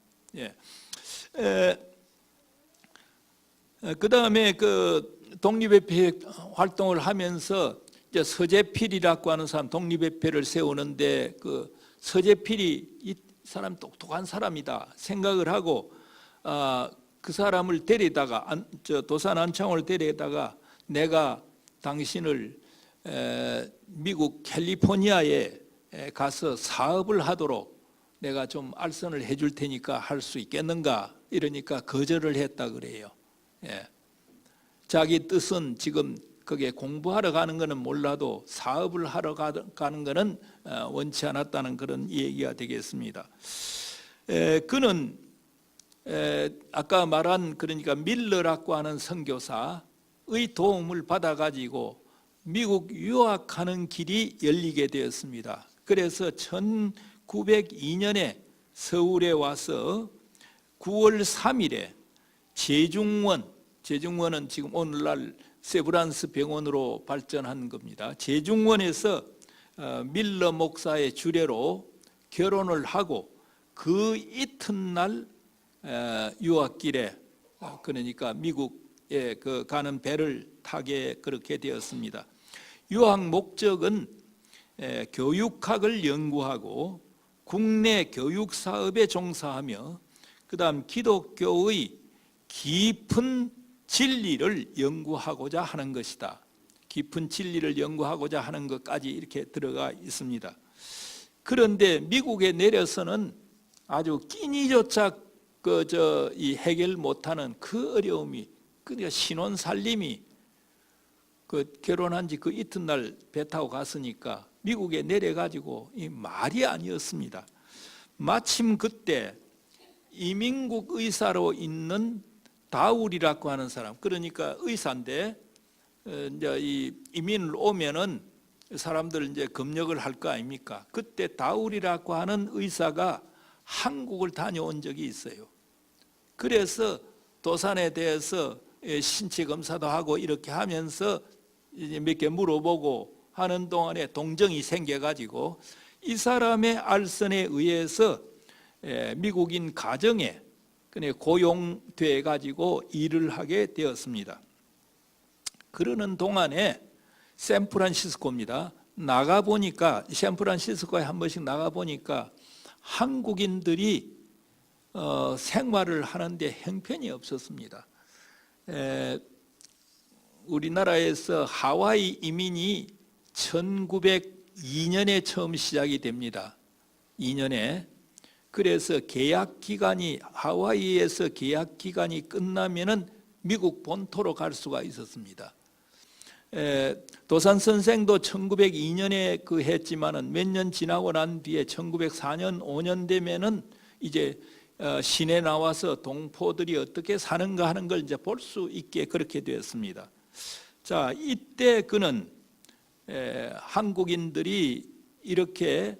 그 다음에 그 독립협회 활동을 하면서 이제 서재필이라고 하는 사람 독립협회를 세우는데 그 서재필이 이 사람 똑똑한 사람이다 생각을 하고 그 사람을 데리다가 도산 안창호를 데리다가 내가 당신을 미국 캘리포니아에 가서 사업을 하도록 내가 좀 알선을 해줄 테니까 할 수 있겠는가 이러니까 거절을 했다 그래요. 자기 뜻은 지금 거기에 공부하러 가는 것은 몰라도 사업을 하러 가는 것은 원치 않았다는 그런 얘기가 되겠습니다. 그는 아까 말한 그러니까 밀러라고 하는 선교사의 도움을 받아가지고 미국 유학하는 길이 열리게 되었습니다. 그래서 1902년에 서울에 와서 9월 3일에 제중원은 지금 오늘날 세브란스 병원으로 발전한 겁니다. 제중원에서 밀러 목사의 주례로 결혼을 하고 그 이튿날 유학길에 그러니까 미국에 그 가는 배를 타게 그렇게 되었습니다. 유학 목적은 교육학을 연구하고 국내 교육 사업에 종사하며 그다음 기독교의 깊은 진리를 연구하고자 하는 것이다. 깊은 진리를 연구하고자 하는 것까지 이렇게 들어가 있습니다. 그런데 미국에 내려서는 아주 끼니조차 이 해결 못하는 그 어려움이 그러니까 신혼 살림이 그 결혼한 지 그 이튿날 배 타고 갔으니까 미국에 내려가지고 이 말이 아니었습니다. 마침 그때 이민국 의사로 있는 다울이라고 하는 사람, 그러니까 의사인데 이제 이 이민을 오면은 사람들 이제 검역을 할 거 아닙니까? 그때 다울이라고 하는 의사가 한국을 다녀온 적이 있어요. 그래서 도산에 대해서 신체 검사도 하고 이렇게 하면서 이제 몇 개 물어보고 하는 동안에 동정이 생겨가지고 이 사람의 알선에 의해서 미국인 가정에 고용돼 가지고 일을 하게 되었습니다. 그러는 동안에 샌프란시스코입니다. 나가 보니까 샌프란시스코에 한 번씩 나가 보니까 한국인들이 생활을 하는데 형편이 없었습니다. 우리나라에서 하와이 이민이 1902년에 처음 시작이 됩니다. 2년에. 그래서 계약 기간이 하와이에서 계약 기간이 끝나면은 미국 본토로 갈 수가 있었습니다. 도산 선생도 1902년에 그 했지만은 몇 년 지나고 난 뒤에 1904년 5년 되면은 이제 시내 나와서 동포들이 어떻게 사는가 하는 걸 이제 볼 수 있게 그렇게 되었습니다. 자, 이때 그는 한국인들이 이렇게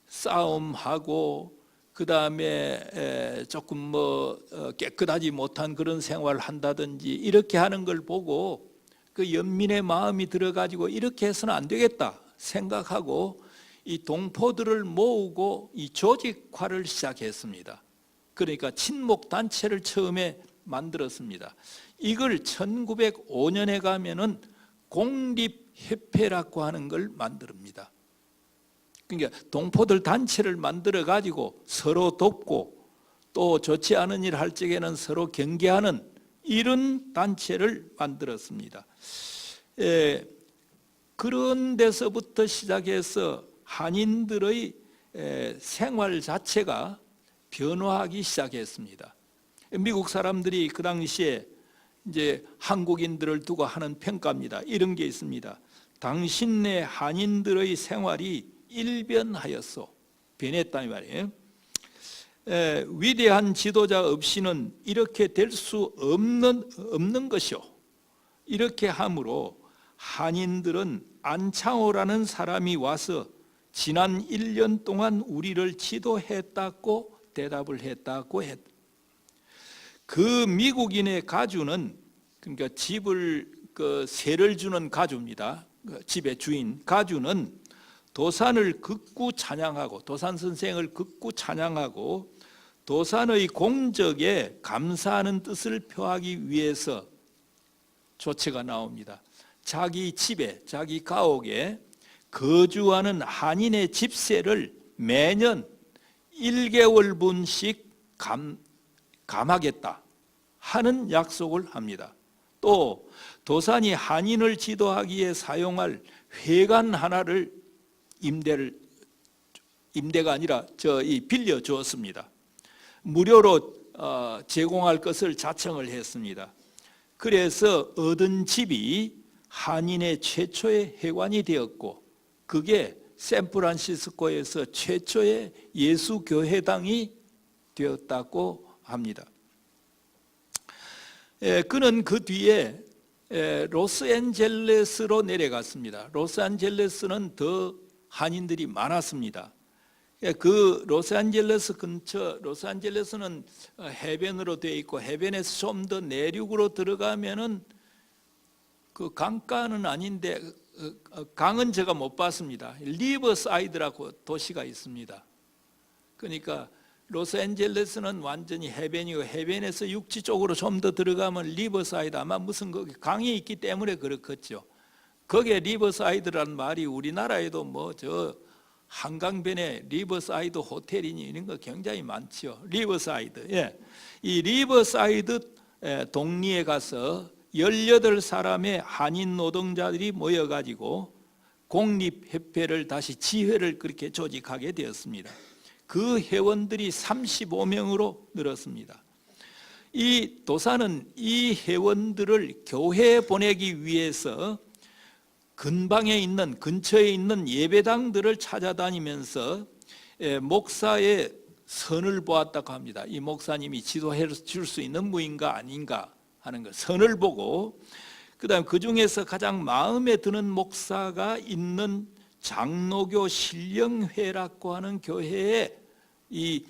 싸움하고 그 다음에 조금 뭐 깨끗하지 못한 그런 생활을 한다든지 이렇게 하는 걸 보고 그 연민의 마음이 들어가지고 이렇게 해서는 안 되겠다 생각하고 이 동포들을 모으고 이 조직화를 시작했습니다. 그러니까 친목 단체를 처음에 만들었습니다. 이걸 1905년에 가면은 공립협회라고 하는 걸 만듭니다. 그러니까 동포들 단체를 만들어 가지고 서로 돕고 또 좋지 않은 일 할 적에는 서로 경계하는 이런 단체를 만들었습니다. 그런 데서부터 시작해서 한인들의 생활 자체가 변화하기 시작했습니다. 미국 사람들이 그 당시에 이제 한국인들을 두고 하는 평가입니다. 이런 게 있습니다. 당신네 한인들의 생활이 일변하였소. 변했다 이 말이에요. 위대한 지도자 없이는 이렇게 될 수 없는 것이요. 이렇게 함으로 한인들은 안창호라는 사람이 와서 지난 1년 동안 우리를 지도했다고 대답을 했다고 했다. 그 미국인의 가주는 그러니까 집을 세를 주는 가주입니다. 집의 주인 가주는 도산을 극구 찬양하고 도산 선생을 극구 찬양하고 도산의 공적에 감사하는 뜻을 표하기 위해서 조처가 나옵니다. 자기 집에 자기 가옥에 거주하는 한인의 집세를 매년 1개월분씩 감하겠다 하는 약속을 합니다. 또 도산이 한인을 지도하기에 사용할 회관 하나를 임대가 아니라 빌려 주었습니다. 무료로 제공할 것을 자청을 했습니다. 그래서 얻은 집이 한인의 최초의 회관이 되었고 그게 샌프란시스코에서 최초의 예수교회당이 되었다고 합니다. 그는 그 뒤에 로스앤젤레스로 내려갔습니다. 로스앤젤레스는 더 한인들이 많았습니다. 그 로스앤젤레스 근처, 로스앤젤레스는 해변으로 되어 있고 해변에서 좀 더 내륙으로 들어가면은 그 강가는 아닌데 강은 제가 못 봤습니다. 리버사이드라고 도시가 있습니다. 그러니까 로스앤젤레스는 완전히 해변이고 해변에서 육지 쪽으로 좀 더 들어가면 리버사이드 아마 무슨 거기 강이 있기 때문에 그렇겠죠. 거기에 리버사이드라는 말이 우리나라에도 뭐 저 한강변에 리버사이드 호텔이니 이런 거 굉장히 많죠. 리버사이드. 예. 이 리버사이드 동리에 가서 18사람의 한인 노동자들이 모여가지고 공립협회를 다시 지회를 그렇게 조직하게 되었습니다. 그 회원들이 35명으로 늘었습니다. 이 도사는 이 회원들을 교회에 보내기 위해서 근방에 있는 근처에 있는 예배당들을 찾아다니면서 목사의 선을 보았다고 합니다. 이 목사님이 지도해 줄 수 있는 분인가 아닌가 하는 것 선을 보고 그다음 그 중에서 가장 마음에 드는 목사가 있는 장로교 신령회라고 하는 교회에 이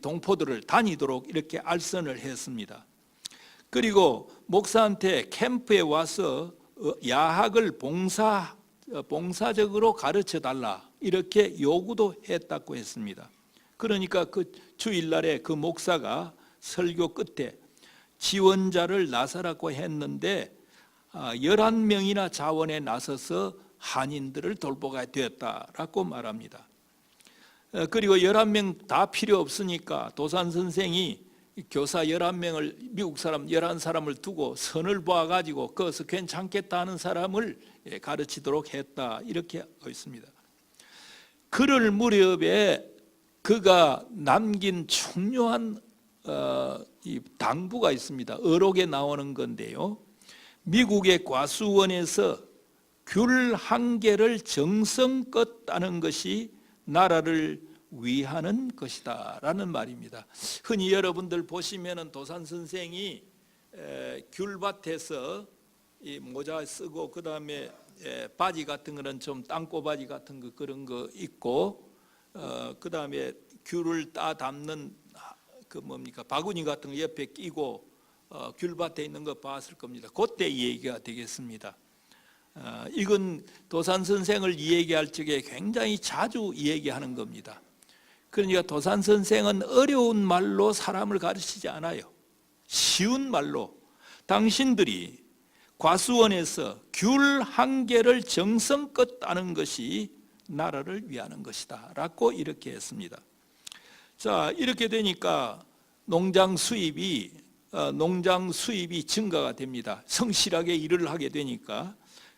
동포들을 다니도록 이렇게 알선을 했습니다. 그리고 목사한테 캠프에 와서 야학을 봉사적으로 가르쳐 달라 이렇게 요구도 했다고 했습니다. 그러니까 그 주일날에 그 목사가 설교 끝에 지원자를 나서라고 했는데 11명이나 자원에 나서서 한인들을 돌보게 되었다라고 말합니다. 그리고 11명 다 필요 없으니까 도산 선생이 교사 11명을 미국 사람 11사람을 두고 선을 보아가지고 거기서 괜찮겠다 하는 사람을 가르치도록 했다 이렇게 하고 있습니다. 그럴 무렵에 그가 남긴 중요한 이 당부가 있습니다. 어록에 나오는 건데요. 미국의 과수원에서 귤 한 개를 정성껏 따는 것이 나라를 위하는 것이다 라는 말입니다. 흔히 여러분들 보시면은 도산 선생이 귤밭에서 이 모자 쓰고 그 다음에 바지 같은 거는 좀 땅꼬 바지 같은 거 그런 거 입고 그 다음에 귤을 따 담는 그 뭡니까 바구니 같은 거 옆에 끼고 귤밭에 있는 거 봤을 겁니다. 그때 이 얘기가 되겠습니다. 이건 도산 선생을 이야기할 적에 굉장히 자주 이야기하는 겁니다. 그러니까 도산 선생은 어려운 말로 사람을 가르치지 않아요. 쉬운 말로 당신들이 과수원에서 귤 한 개를 정성껏 따는 것이 나라를 위하는 것이다 라고 이렇게 했습니다. 자, 이렇게 되니까 농장 수입이 증가가 됩니다. 성실하게 일을 하게 되니까.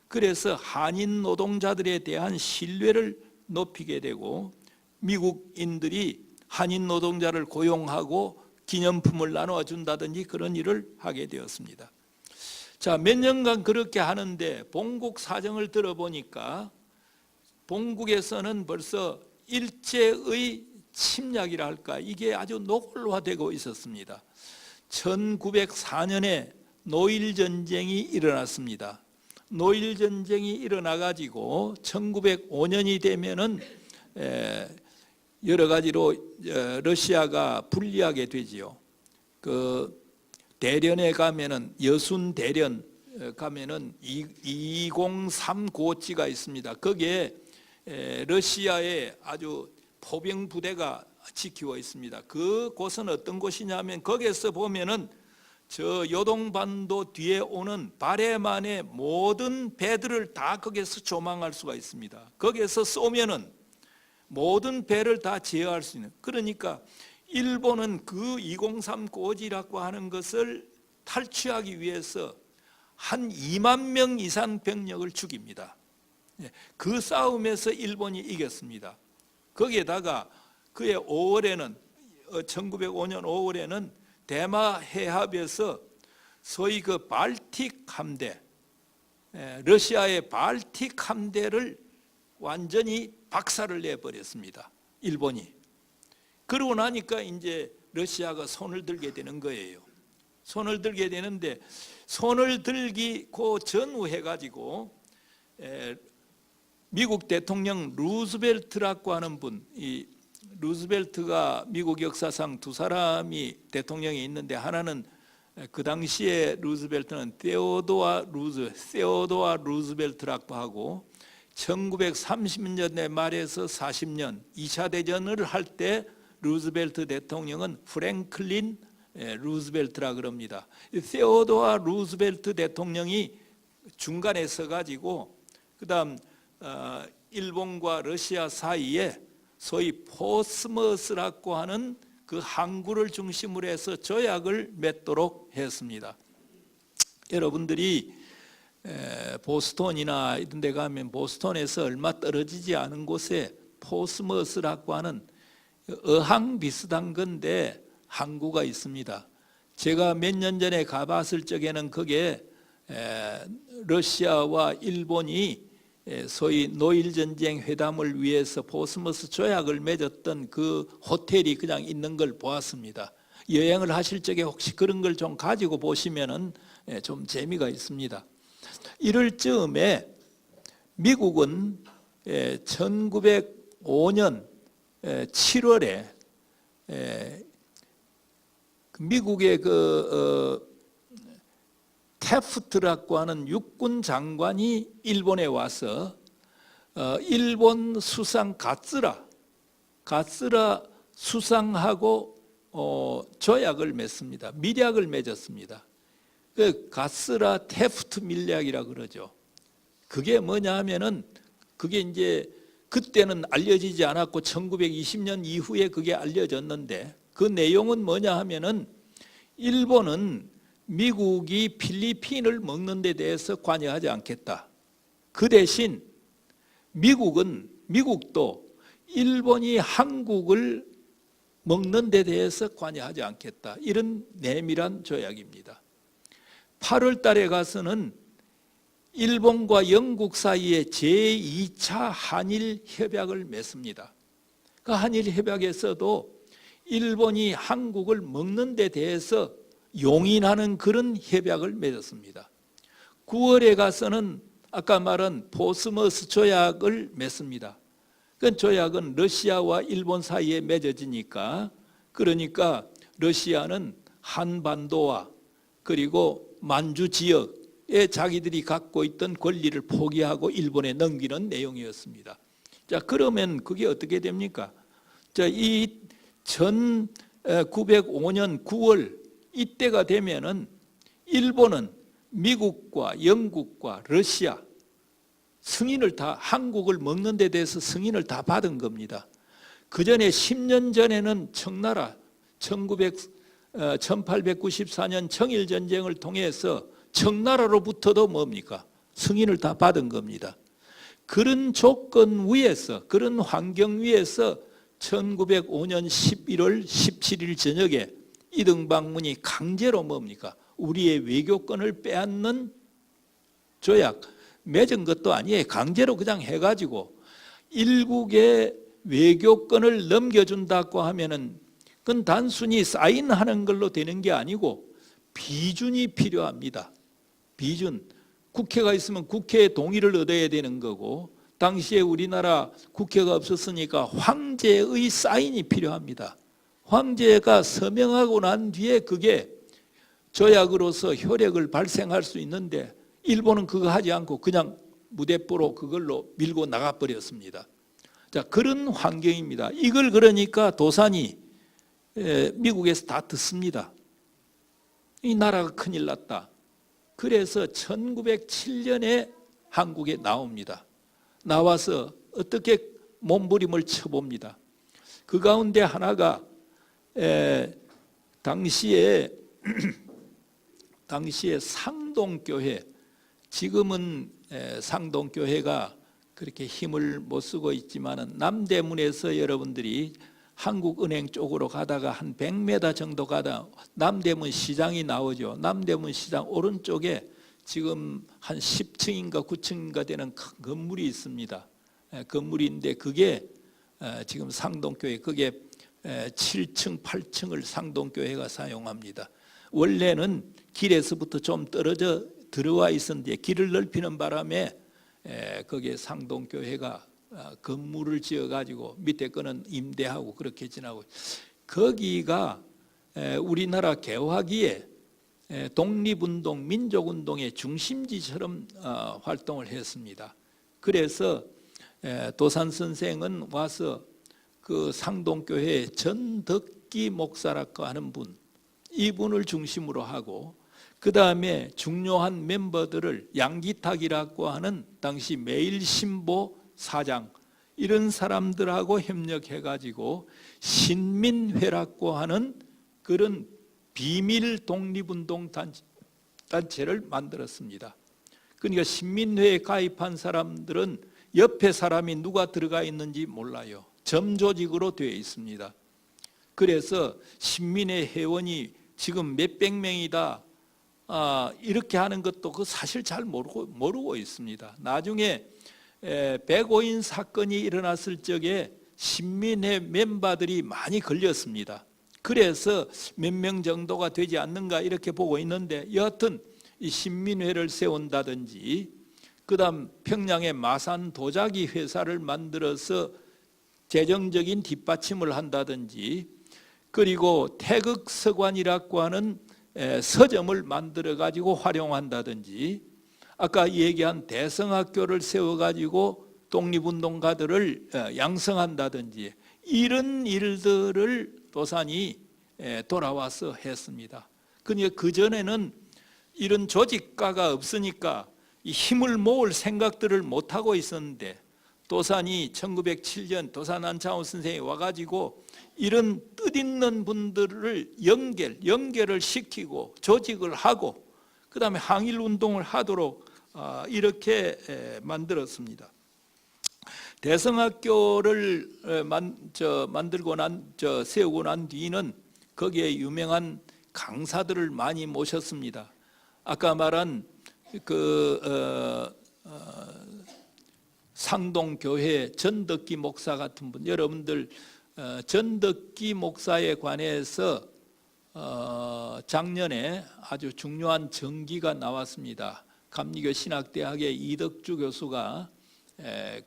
그래서 한인 노동자들에 대한 신뢰를 높이게 되고 미국인들이 한인 노동자를 고용하고 기념품을 나눠 준다든지 그런 일을 하게 되었습니다. 자, 몇 년간 그렇게 하는데 본국 사정을 들어보니까 본국에서는 벌써 일제의 침략이라 할까 이게 아주 노골화되고 있었습니다. 1904년에 노일전쟁이 일어났습니다. 노일전쟁이 일어나가지고 1905년이 되면은 여러 가지로 러시아가 불리하게 되지요. 그 대련에 가면은 여순 대련 가면은 203고지가 있습니다. 거기에 러시아의 아주 포병 부대가 지키고 있습니다. 그 곳은 어떤 곳이냐면 거기에서 보면은 저 요동반도 뒤에 오는 바레만의 모든 배들을 다 거기에서 조망할 수가 있습니다. 거기에서 쏘면은 모든 배를 다 제어할 수 있는. 그러니까 일본은 그 203 고지라고 하는 것을 탈취하기 위해서 한 2만 명 이상 병력을 죽입니다. 그 싸움에서 일본이 이겼습니다. 거기에다가 그해 5월에는 1905년 5월에는 대마 해협에서 소위 그 발틱 함대, 러시아의 발틱 함대를 완전히 박살을 내버렸습니다. 일본이. 그러고 나니까 이제 러시아가 손을 들게 되는 거예요. 손을 들게 되는데 손을 들기 그 전후해 가지고 미국 대통령 루즈벨트라고 하는 분, 이 루즈벨트가 미국 역사상 두 사람이 대통령이 있는데 하나는 그 당시에 루즈벨트는 세오도아 루즈벨트라고 하고 1930년대 말에서 40년 2차 대전을 할 때 루즈벨트 대통령은 프랭클린 루즈벨트라 그럽니다. 세오도아 루즈벨트 대통령이 중간에 서가지고 그다음 일본과 러시아 사이에 소위 포스머스라고 하는 그 항구를 중심으로 해서 조약을 맺도록 했습니다. 여러분들이 보스턴이나 이런 데 가면 보스턴에서 얼마 떨어지지 않은 곳에 포스머스라고 하는 어항 비슷한 건데 항구가 있습니다. 제가 몇 년 전에 가봤을 적에는 그게 러시아와 일본이 소위 노일전쟁 회담을 위해서 포스머스 조약을 맺었던 그 호텔이 그냥 있는 걸 보았습니다. 여행을 하실 적에 혹시 그런 걸 좀 가지고 보시면은 좀 재미가 있습니다. 이럴 즈음에 미국은 1905년 7월에 미국의 테프트라고 하는 육군 장관이 일본에 와서 일본 수상 가츠라 수상하고 조약을 맺습니다. 밀약을 맺었습니다. 그 가츠라 테프트 밀약이라 그러죠. 그게 뭐냐 하면은 그게 이제 그때는 알려지지 않았고 1920년 이후에 그게 알려졌는데 그 내용은 뭐냐 하면은 일본은 미국이 필리핀을 먹는 데 대해서 관여하지 않겠다. 그 대신 미국도 일본이 한국을 먹는 데 대해서 관여하지 않겠다. 이런 내밀한 조약입니다. 8월 달에 가서는 일본과 영국 사이에 제2차 한일 협약을 맺습니다. 그 한일 협약에서도 일본이 한국을 먹는 데 대해서 용인하는 그런 협약을 맺었습니다. 9월에 가서는 아까 말한 포스머스 조약을 맺습니다. 그 조약은 러시아와 일본 사이에 맺어지니까, 그러니까 러시아는 한반도와 그리고 만주 지역에 자기들이 갖고 있던 권리를 포기하고 일본에 넘기는 내용이었습니다. 자, 그러면 그게 어떻게 됩니까? 자, 이 1905년 9월 이때가 되면은 일본은 미국과 영국과 러시아 승인을 다, 한국을 먹는 데 대해서 승인을 다 받은 겁니다. 그 전에 10년 전에는 청나라 1894년 청일전쟁을 통해서 청나라로부터도 뭡니까? 승인을 다 받은 겁니다. 그런 조건 위에서, 그런 환경 위에서 1905년 11월 17일 저녁에 이등방문이 강제로 뭡니까? 우리의 외교권을 빼앗는 조약 맺은 것도 아니에요. 강제로 그냥 해가지고 일국의 외교권을 넘겨준다고 하면은 그건 단순히 사인하는 걸로 되는 게 아니고 비준이 필요합니다. 비준. 국회가 있으면 국회의 동의를 얻어야 되는 거고, 당시에 우리나라 국회가 없었으니까 황제의 사인이 필요합니다. 황제가 서명하고 난 뒤에 그게 조약으로서 효력을 발생할 수 있는데 일본은 그거 하지 않고 그냥 무대뽀로 그걸로 밀고 나가버렸습니다. 자, 그런 환경입니다. 이걸 그러니까 도산이 미국에서 다 듣습니다. 이 나라가 큰일 났다. 그래서 1907년에 한국에 나옵니다. 나와서 어떻게 몸부림을 쳐봅니다. 그 가운데 하나가 당시에 상동교회, 지금은 상동교회가 그렇게 힘을 못 쓰고 있지만 남대문에서 여러분들이 한국은행 쪽으로 가다가 한 100m 정도 가다 남대문 시장이 나오죠. 남대문 시장 오른쪽에 지금 한 10층인가 9층인가 되는 큰 건물이 있습니다. 건물인데 그게 지금 상동교회, 그게 7층, 8층을 상동교회가 사용합니다. 원래는 길에서부터 좀 떨어져 들어와 있었는데 길을 넓히는 바람에 거기에 상동교회가 건물을 지어가지고 밑에 거는 임대하고 그렇게 지나고, 거기가 우리나라 개화기에 독립운동, 민족운동의 중심지처럼 활동을 했습니다. 그래서 도산 선생은 와서 그 상동교회 전덕기 목사라고 하는 분, 이분을 중심으로 하고, 그 다음에 중요한 멤버들을 양기탁이라고 하는 당시 매일신보 사장, 이런 사람들하고 협력해가지고 신민회라고 하는 그런 비밀 독립운동 단체를 만들었습니다. 그러니까 신민회에 가입한 사람들은 옆에 사람이 누가 들어가 있는지 몰라요. 점조직으로 되어 있습니다. 그래서 신민회 회원이 지금 몇백 명이다, 이렇게 하는 것도 그 사실 잘 모르고 있습니다. 나중에 백오인 사건이 일어났을 적에 신민회 멤버들이 많이 걸렸습니다. 그래서 몇 명 정도가 되지 않는가 이렇게 보고 있는데, 여하튼 이 신민회를 세운다든지, 그 다음 평양에 마산 도자기 회사를 만들어서 재정적인 뒷받침을 한다든지, 그리고 태극서관이라고 하는 서점을 만들어 가지고 활용한다든지, 아까 얘기한 대성학교를 세워가지고 독립운동가들을 양성한다든지, 이런 일들을 도산이 돌아와서 했습니다. 그러니까 그전에는 이런 조직가가 없으니까 이 힘을 모을 생각들을 못하고 있었는데, 도산이 1907년 도산 안창호 선생이 와가지고 이런 뜻있는 분들을 연결을 시키고 조직을 하고 그 다음에 항일운동을 하도록 이렇게 만들었습니다. 대성학교를 세우고 난 뒤는 거기에 유명한 강사들을 많이 모셨습니다. 아까 말한 그 상동교회 전덕기 목사 같은 분, 여러분들 전덕기 목사에 관해서 작년에 아주 중요한 전기가 나왔습니다. 감리교 신학대학의 이덕주 교수가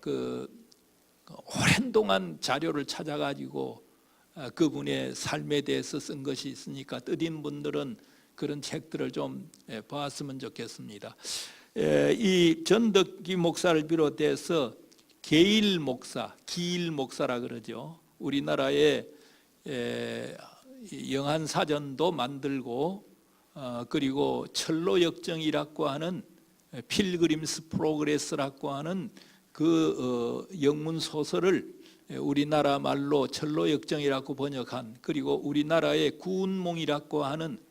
그 오랜 동안 자료를 찾아가지고 그분의 삶에 대해서 쓴 것이 있으니까 뜻인 분들은 그런 책들을 좀 보았으면 좋겠습니다. 이 전덕기 목사를 비롯해서 계일 목사, 기일 목사라 그러죠. 우리나라에 영한 사전도 만들고 그리고 철로 역정이라고 하는 필그림스 프로그레스라고 하는 그 영문 소설을 우리나라 말로 철로 역정이라고 번역한, 그리고 우리나라의 구운몽이라고 하는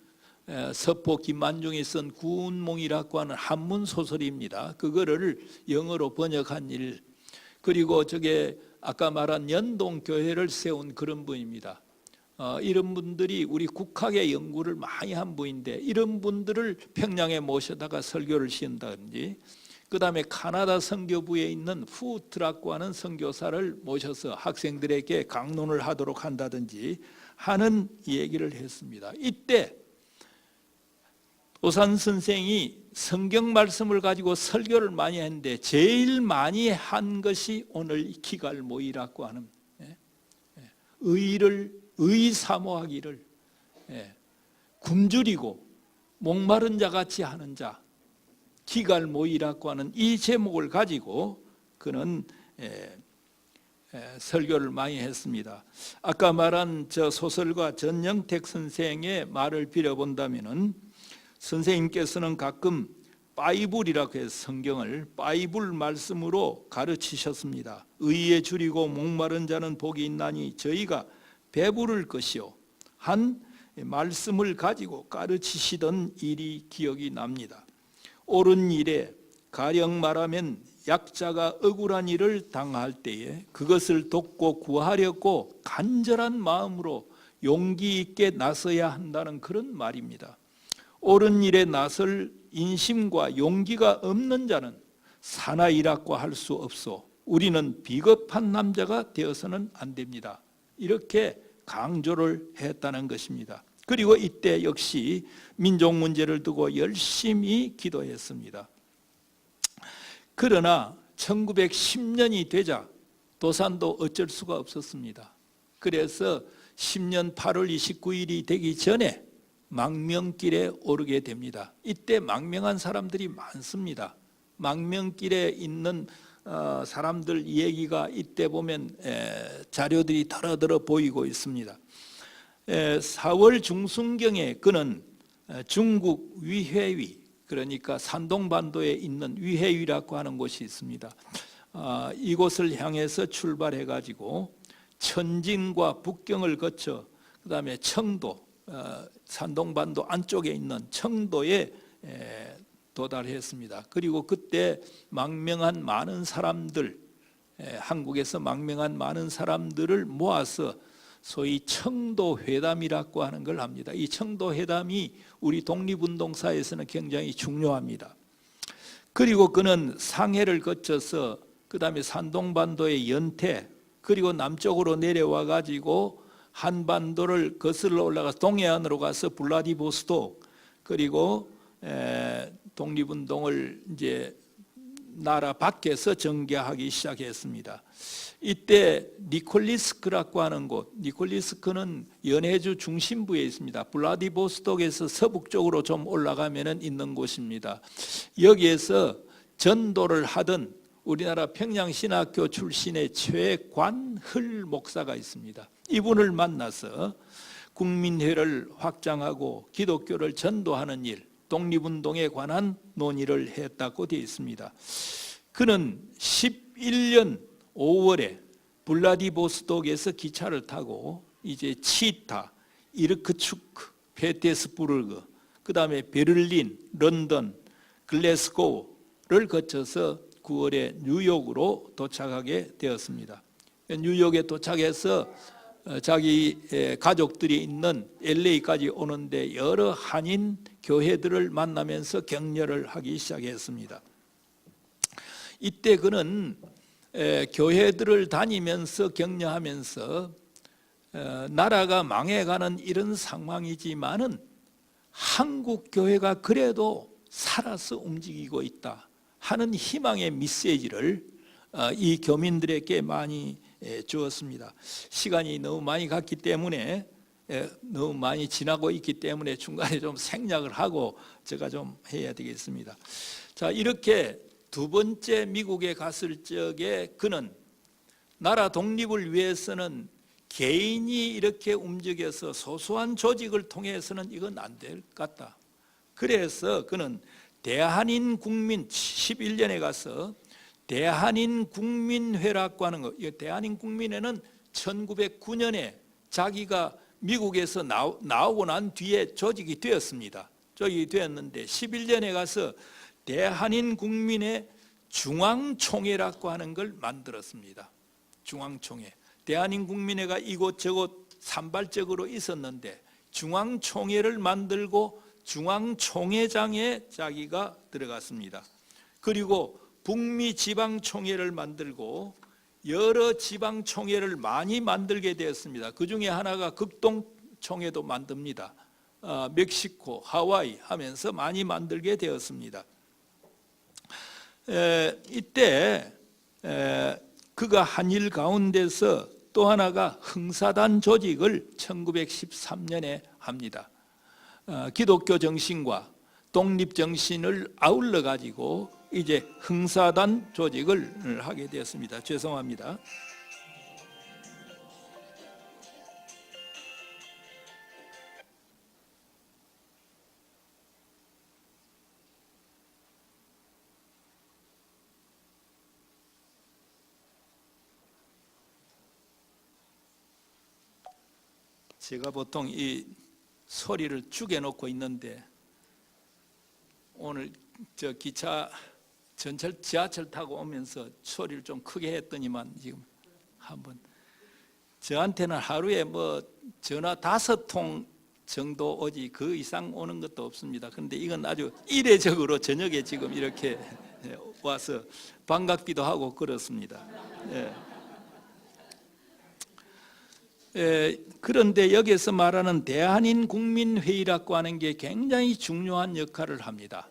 서포 김만중이 쓴 구운몽이라고 하는 한문 소설입니다. 그거를 영어로 번역한 일, 그리고 저게 아까 말한 연동교회를 세운 그런 분입니다. 이런 분들이 우리 국학의 연구를 많이 한 분인데, 이런 분들을 평양에 모셔다가 설교를 시킨다든지, 그 다음에 카나다 선교부에 있는 푸트라고 하는 선교사를 모셔서 학생들에게 강론을 하도록 한다든지 하는 얘기를 했습니다. 이때 도산 선생이 성경 말씀을 가지고 설교를 많이 했는데 제일 많이 한 것이 오늘 기갈 모이라고 하는 의사모하기를 굶주리고 목마른 자같이 하는 자, 기갈 모이라고 하는 이 제목을 가지고 그는 설교를 많이 했습니다. 아까 말한 저 소설가 전영택 선생의 말을 빌어본다면은, 선생님께서는 가끔 바이블이라고 해서 성경을 바이블 말씀으로 가르치셨습니다. 의에 줄이고 목마른 자는 복이 있나니 저희가 배부를 것이요 한 말씀을 가지고 가르치시던 일이 기억이 납니다. 옳은 일에 가령 말하면 약자가 억울한 일을 당할 때에 그것을 돕고 구하려고 간절한 마음으로 용기 있게 나서야 한다는 그런 말입니다. 옳은 일에 나설 인심과 용기가 없는 자는 사나이라고 할 수 없소. 우리는 비겁한 남자가 되어서는 안 됩니다. 이렇게 강조를 했다는 것입니다. 그리고 이때 역시 민족 문제를 두고 열심히 기도했습니다. 그러나 1910년이 되자 도산도 어쩔 수가 없었습니다. 그래서 10년 8월 29일이 되기 전에 망명길에 오르게 됩니다. 이때 망명한 사람들이 많습니다. 망명길에 있는 사람들 얘기가 이때 보면 자료들이 더러더러 보이고 있습니다. 4월 중순경에 그는 중국 위회위, 그러니까 산동반도에 있는 위회위라고 하는 곳이 있습니다. 이곳을 향해서 출발해 가지고 천진과 북경을 거쳐 그 다음에 청도, 산동반도 안쪽에 있는 청도에 도달했습니다. 그리고 그때 망명한 많은 사람들, 한국에서 망명한 많은 사람들을 모아서 소위 청도회담이라고 하는 걸 합니다. 이 청도회담이 우리 독립운동사에서는 굉장히 중요합니다. 그리고 그는 상해를 거쳐서 그 다음에 산동반도의 연태, 그리고 남쪽으로 내려와 가지고 한반도를 거슬러 올라가서 동해안으로 가서 블라디보스톡, 그리고 독립운동을 이제 나라 밖에서 전개하기 시작했습니다. 이때 니콜리스크라고 하는 곳, 니콜리스크는 연해주 중심부에 있습니다. 블라디보스톡에서 서북쪽으로 좀 올라가면 있는 곳입니다. 여기에서 전도를 하던 우리나라 평양신학교 출신의 최관hl 목사가 있습니다. 이분을 만나서 국민회를 확장하고 기독교를 전도하는 일, 독립운동에 관한 논의를 했다고 되어 있습니다. 그는 11년 5월에 블라디보스톡에서 기차를 타고 이제 치타, 이르크츠크, 페테스부르크, 그 다음에 베를린, 런던, 글래스고를 거쳐서 9월에 뉴욕으로 도착하게 되었습니다. 뉴욕에 도착해서 자기 가족들이 있는 LA까지 오는데 여러 한인 교회들을 만나면서 격려를 하기 시작했습니다. 이때 그는 교회들을 다니면서 격려하면서 나라가 망해가는 이런 상황이지만은 한국 교회가 그래도 살아서 움직이고 있다 하는 희망의 메시지를 이 교민들에게 많이 주었습니다. 시간이 너무 많이 갔기 때문에 너무 많이 지나고 있기 때문에 중간에 좀 생략을 하고 제가 좀 해야 되겠습니다. 자, 이렇게 두 번째 미국에 갔을 적에 그는 나라 독립을 위해서는 개인이 이렇게 움직여서 소소한 조직을 통해서는 이건 안 될 것 같다. 그래서 그는 대한인 국민 11년에 가서 대한인 국민회라고 하는 거, 이 대한인 국민회는 1909년에 자기가 미국에서 나오고 난 뒤에 조직이 되었습니다. 조직이 되었는데 11년에 가서 대한인 국민회 중앙총회라고 하는 걸 만들었습니다. 중앙총회. 대한인 국민회가 이곳저곳 산발적으로 있었는데 중앙총회를 만들고 중앙총회장에 자기가 들어갔습니다. 그리고 북미 지방총회를 만들고 여러 지방총회를 많이 만들게 되었습니다. 그 중에 하나가 극동총회도 만듭니다. 멕시코, 하와이 하면서 많이 만들게 되었습니다. 이때 그가 한 일 가운데서 또 하나가 흥사단 조직을 1913년에 합니다. 기독교 정신과 독립 정신을 아울러 가지고 이제 흥사단 조직을 하게 되었습니다. 죄송합니다. 제가 보통 이 소리를 죽여 놓고 있는데 오늘 저 기차 지하철 타고 오면서 소리를 좀 크게 했더니만 지금 한번 저한테는 하루에 뭐 전화 5통 정도 오지 그 이상 오는 것도 없습니다. 그런데 이건 아주 이례적으로 저녁에 지금 이렇게 와서 반갑기도 하고 그렇습니다. 그런데 여기서 말하는 대한인 국민회의라고 하는 게 굉장히 중요한 역할을 합니다.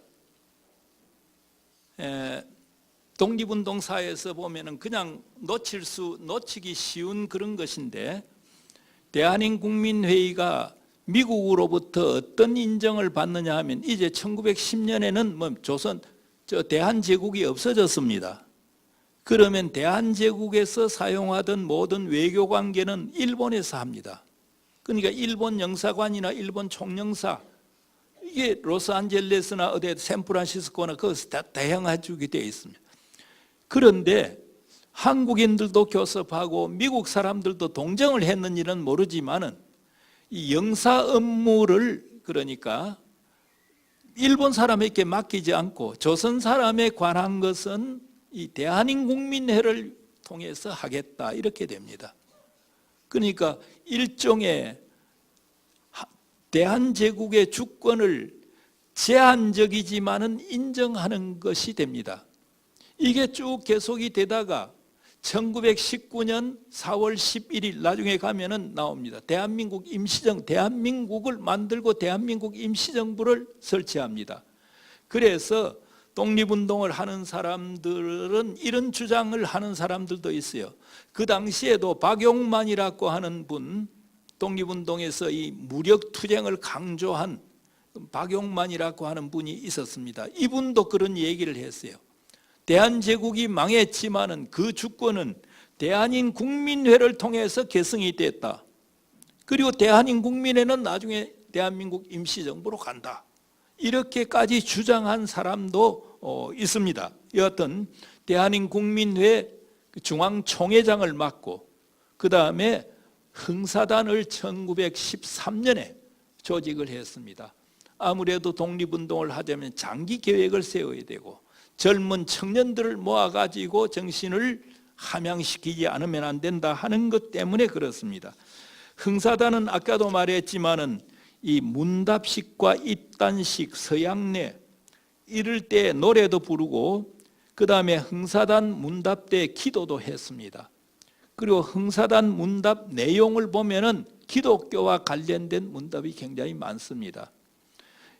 독립운동사에서 보면은 그냥 놓치기 쉬운 그런 것인데 대한인 국민회의가 미국으로부터 어떤 인정을 받느냐 하면 이제 1910년에는 뭐 대한제국이 없어졌습니다. 그러면 대한제국에서 사용하던 모든 외교관계는 일본에서 합니다. 그러니까 일본 영사관이나 일본 총영사 이게 로스안젤레스나 어디 샌프란시스코나 거기서 다 대행해주게 되어 있습니다. 그런데 한국인들도 교섭하고 미국 사람들도 동정을 했는지는 모르지만은 이 영사 업무를 그러니까 일본 사람에게 맡기지 않고 조선 사람에 관한 것은 이 대한인국민회를 통해서 하겠다 이렇게 됩니다. 그러니까 일종의 대한제국의 주권을 제한적이지만은 인정하는 것이 됩니다. 이게 쭉 계속이 되다가 1919년 4월 11일 나중에 가면은 나옵니다. 대한민국을 만들고 대한민국 임시정부를 설치합니다. 그래서 독립운동을 하는 사람들은 이런 주장을 하는 사람들도 있어요. 그 당시에도 박용만이라고 하는 분, 독립운동에서 이 무력투쟁을 강조한 박용만이라고 하는 분이 있었습니다. 이분도 그런 얘기를 했어요. 대한제국이 망했지만은 그 주권은 대한인 국민회를 통해서 계승이 됐다. 그리고 대한인 국민회는 나중에 대한민국 임시정부로 간다. 이렇게까지 주장한 사람도 있습니다. 여하튼 대한인 국민회 중앙총회장을 맡고 그 다음에 흥사단을 1913년에 조직을 했습니다. 아무래도 독립운동을 하려면 장기 계획을 세워야 되고 젊은 청년들을 모아가지고 정신을 함양시키지 않으면 안 된다 하는 것 때문에 그렇습니다. 흥사단은 아까도 말했지만은 이 문답식과 입단식, 서양례 이럴 때 노래도 부르고 그 다음에 흥사단 문답 때 기도도 했습니다. 그리고 흥사단 문답 내용을 보면은 기독교와 관련된 문답이 굉장히 많습니다.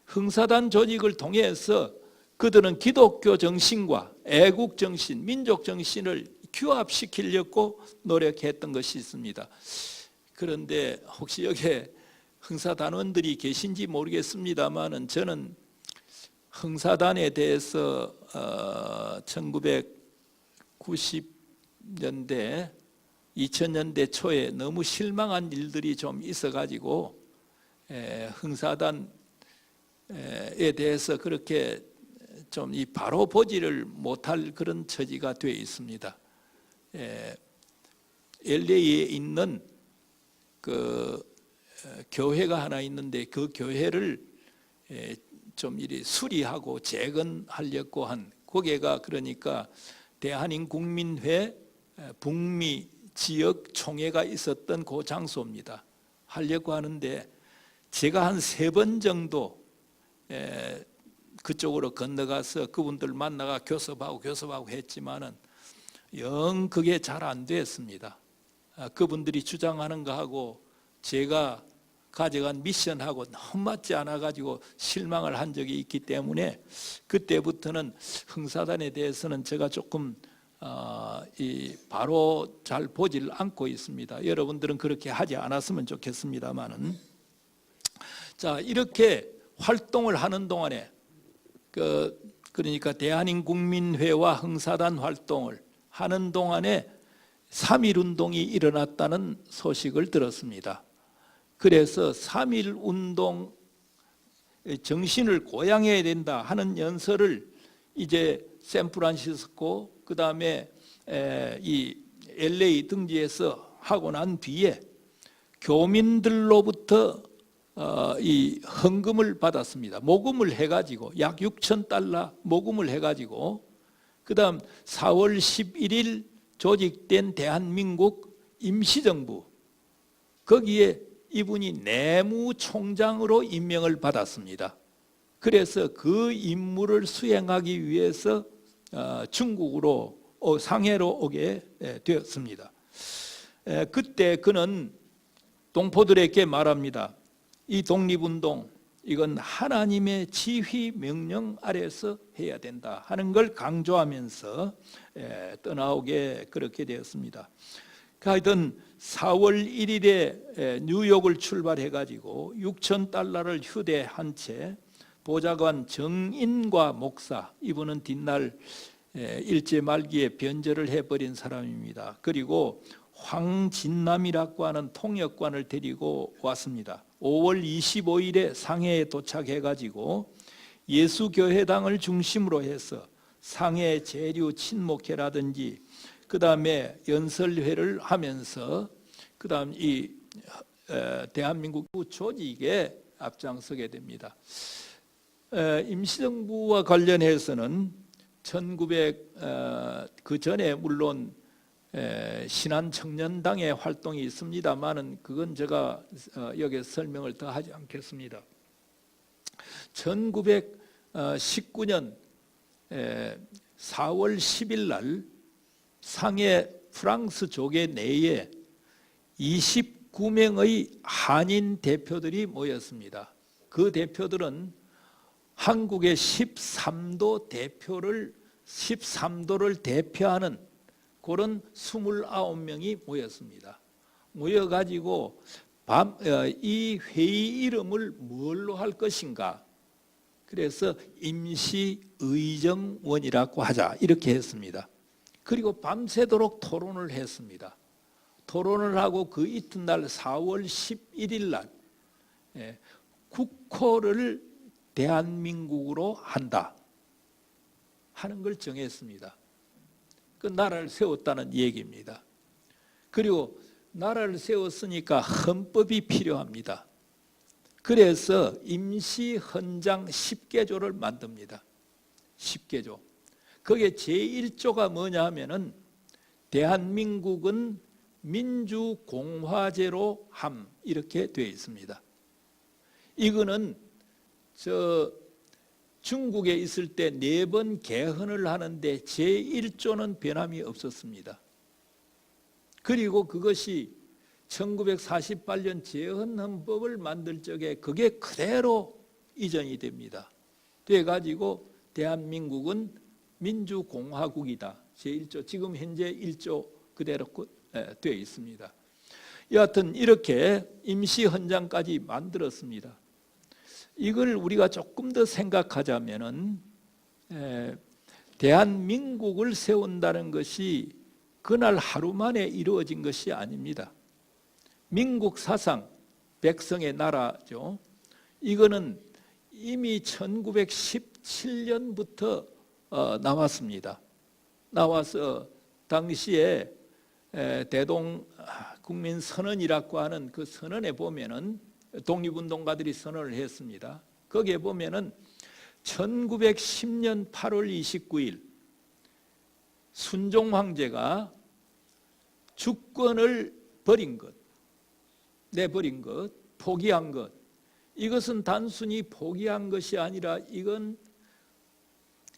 흥사단 조직을 통해서 그들은 기독교 정신과 애국 정신, 민족 정신을 규합시키려고 노력했던 것이 있습니다. 그런데 혹시 여기에 흥사단원들이 계신지 모르겠습니다만은 저는 흥사단에 대해서 1990년대 2000년대 초에 너무 실망한 일들이 좀 있어가지고 흥사단에 대해서 그렇게 좀 이 바로 보지를 못할 그런 처지가 되어 있습니다. LA에 있는 그 교회가 하나 있는데 그 교회를 좀 이리 수리하고 재건하려고 한 거기가 그러니까 대한인국민회 북미 지역 총회가 있었던 그 장소입니다. 하려고 하는데 제가 한 3번 정도 그쪽으로 건너가서 그분들 만나가 교섭하고 했지만은 영 그게 잘 안 됐습니다. 그분들이 주장하는 거하고 제가 가져간 미션하고 너무 맞지 않아 가지고 실망을 한 적이 있기 때문에 그때부터는 흥사단에 대해서는 제가 조금 바로 잘 보질 않고 있습니다. 여러분들은 그렇게 하지 않았으면 좋겠습니다만은 자 이렇게 활동을 하는 동안에 그러니까 대한인국민회와 흥사단 활동을 하는 동안에 3.1운동이 일어났다는 소식을 들었습니다. 그래서 3.1운동 정신을 고양해야 된다 하는 연설을 이제 샌프란시스코 그 다음에 이 LA 등지에서 하고 난 뒤에 교민들로부터 이 헌금을 받았습니다. 모금을 해가지고 약 6,000달러 모금을 해가지고 그 다음 4월 11일 조직된 대한민국 임시정부 거기에 이분이 내무총장으로 임명을 받았습니다. 그래서 그 임무를 수행하기 위해서 중국으로 상해로 오게 되었습니다. 그때 그는 동포들에게 말합니다. 이 독립운동 이건 하나님의 지휘 명령 아래서 해야 된다 하는 걸 강조하면서 떠나오게 그렇게 되었습니다. 하여튼 4월 1일에 뉴욕을 출발해 가지고 6,000달러를 휴대한 채 보좌관 정인과 목사 이분은 뒷날 일제 말기에 변절을 해버린 사람입니다. 그리고 황진남이라고 하는 통역관을 데리고 왔습니다. 5월 25일에 상해에 도착해 가지고 예수교회당을 중심으로 해서 상해 재류 친목회라든지 그 다음에 연설회를 하면서 그 다음 이 대한민국 조직에 앞장서게 됩니다. 임시정부와 관련해서는 1900 전에 물론 신한청년당의 활동이 있습니다만은 그건 제가 여기서 설명을 더 하지 않겠습니다. 1919년 4월 10일 날 상해 프랑스 조계 내에 29명의 한인 대표들이 모였습니다. 그 대표들은 한국의 13도를 대표하는 그런 29명이 모였습니다. 모여가지고 이 회의 이름을 뭘로 할 것인가? 그래서 임시의정원이라고 하자 이렇게 했습니다. 그리고 밤새도록 토론을 했습니다. 토론을 하고 그 이튿날 4월 11일 날 국호를 대한민국으로 한다 하는 걸 정했습니다. 그 나라를 세웠다는 얘기입니다. 그리고 나라를 세웠으니까 헌법이 필요합니다. 그래서 임시헌장 10개조를 만듭니다. 10개조. 그게 제1조가 뭐냐 하면은 대한민국은 민주공화제로 함 이렇게 되어 있습니다. 이거는 중국에 있을 때 4번 개헌을 하는데 제1조는 변함이 없었습니다. 그리고 그것이 1948년 재헌헌법을 만들 적에 그게 그대로 이전이 됩니다. 돼가지고 대한민국은 민주공화국이다. 제1조, 지금 현재 1조 그대로 되어 있습니다. 여하튼 이렇게 임시헌장까지 만들었습니다. 이걸 우리가 조금 더 생각하자면은 대한민국을 세운다는 것이 그날 하루 만에 이루어진 것이 아닙니다. 민국 사상, 백성의 나라죠. 이거는 이미 1917년부터 나왔습니다. 나와서 당시에 대동국민선언이라고 하는 그 선언에 보면은 독립운동가들이 선언을 했습니다. 거기에 보면은 1910년 8월 29일 순종 황제가 주권을 버린 것, 내버린 것, 포기한 것, 이것은 단순히 포기한 것이 아니라 이건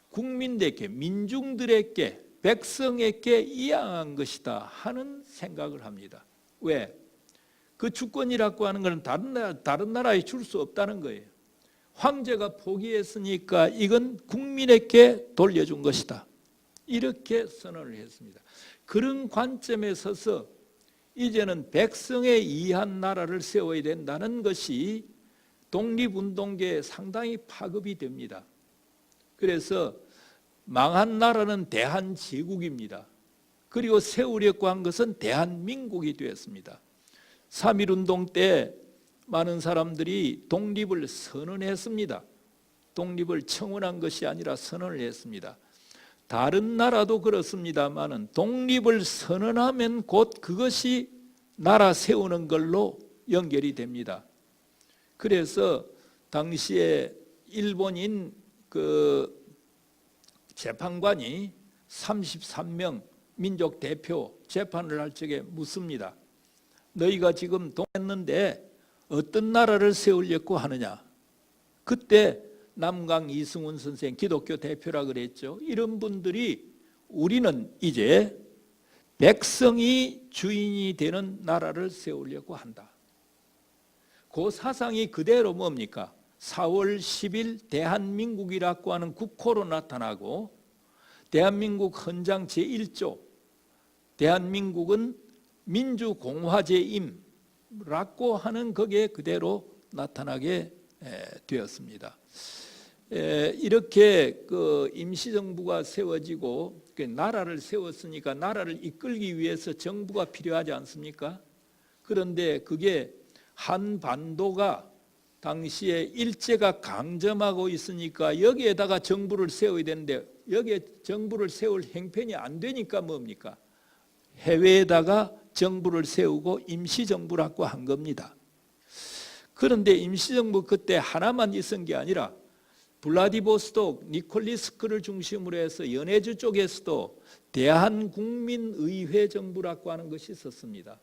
국민들에게, 민중들에게, 백성에게 이양한 것이다 하는 생각을 합니다. 왜? 그 주권이라고 하는 것은 다른 나라에 줄 수 없다는 거예요. 황제가 포기했으니까 이건 국민에게 돌려준 것이다. 이렇게 선언을 했습니다. 그런 관점에 서서 이제는 백성에 의한 나라를 세워야 된다는 것이 독립운동계에 상당히 파급이 됩니다. 그래서 망한 나라는 대한제국입니다. 그리고 세우려고 한 것은 대한민국이 되었습니다. 3.1운동 때 많은 사람들이 독립을 선언했습니다. 독립을 청원한 것이 아니라 선언을 했습니다. 다른 나라도 그렇습니다만 독립을 선언하면 곧 그것이 나라 세우는 걸로 연결이 됩니다. 그래서 당시에 일본인 그 재판관이 33명 민족 대표 재판을 할 적에 묻습니다. 너희가 지금 동했는데 어떤 나라를 세우려고 하느냐? 그때 남강 이승훈 선생, 기독교 대표라 그랬죠. 이런 분들이 우리는 이제 백성이 주인이 되는 나라를 세우려고 한다. 그 사상이 그대로 뭡니까? 4월 10일 대한민국이라고 하는 국호로 나타나고 대한민국 헌장 제1조 대한민국은 민주공화제임라고 하는 거기에 그대로 나타나게 되었습니다. 이렇게 그 임시정부가 세워지고 나라를 세웠으니까 나라를 이끌기 위해서 정부가 필요하지 않습니까? 그런데 그게 한반도가 당시에 일제가 강점하고 있으니까 여기에다가 정부를 세워야 되는데 여기에 정부를 세울 형편이 안 되니까 뭡니까? 해외에다가 정부를 세우고 임시정부라고 한 겁니다. 그런데 임시정부 그때 하나만 있은 게 아니라 블라디보스톡, 니콜리스크를 중심으로 해서 연해주 쪽에서도 대한국민의회 정부라고 하는 것이 있었습니다.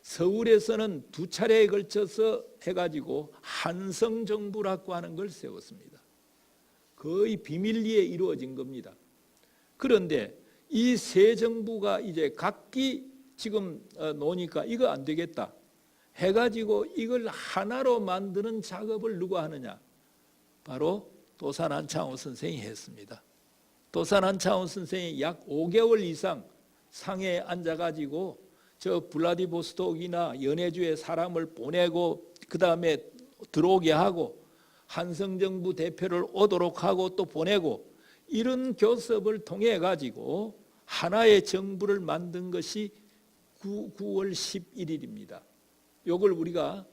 서울에서는 2차례에 걸쳐서 해가지고 한성정부라고 하는 걸 세웠습니다. 거의 비밀리에 이루어진 겁니다. 그런데 이 세 정부가 이제 각기 지금 노니까 이거 안 되겠다 해가지고 이걸 하나로 만드는 작업을 누가 하느냐? 바로 도산 안창호 선생이 했습니다. 도산 안창호 선생이 약 5개월 이상 상해에 앉아가지고 저 블라디보스톡이나 연해주에 사람을 보내고 그 다음에 들어오게 하고 한성정부 대표를 오도록 하고 또 보내고 이런 교섭을 통해 가지고 하나의 정부를 만든 것이 9월 11일입니다. 이걸 우리가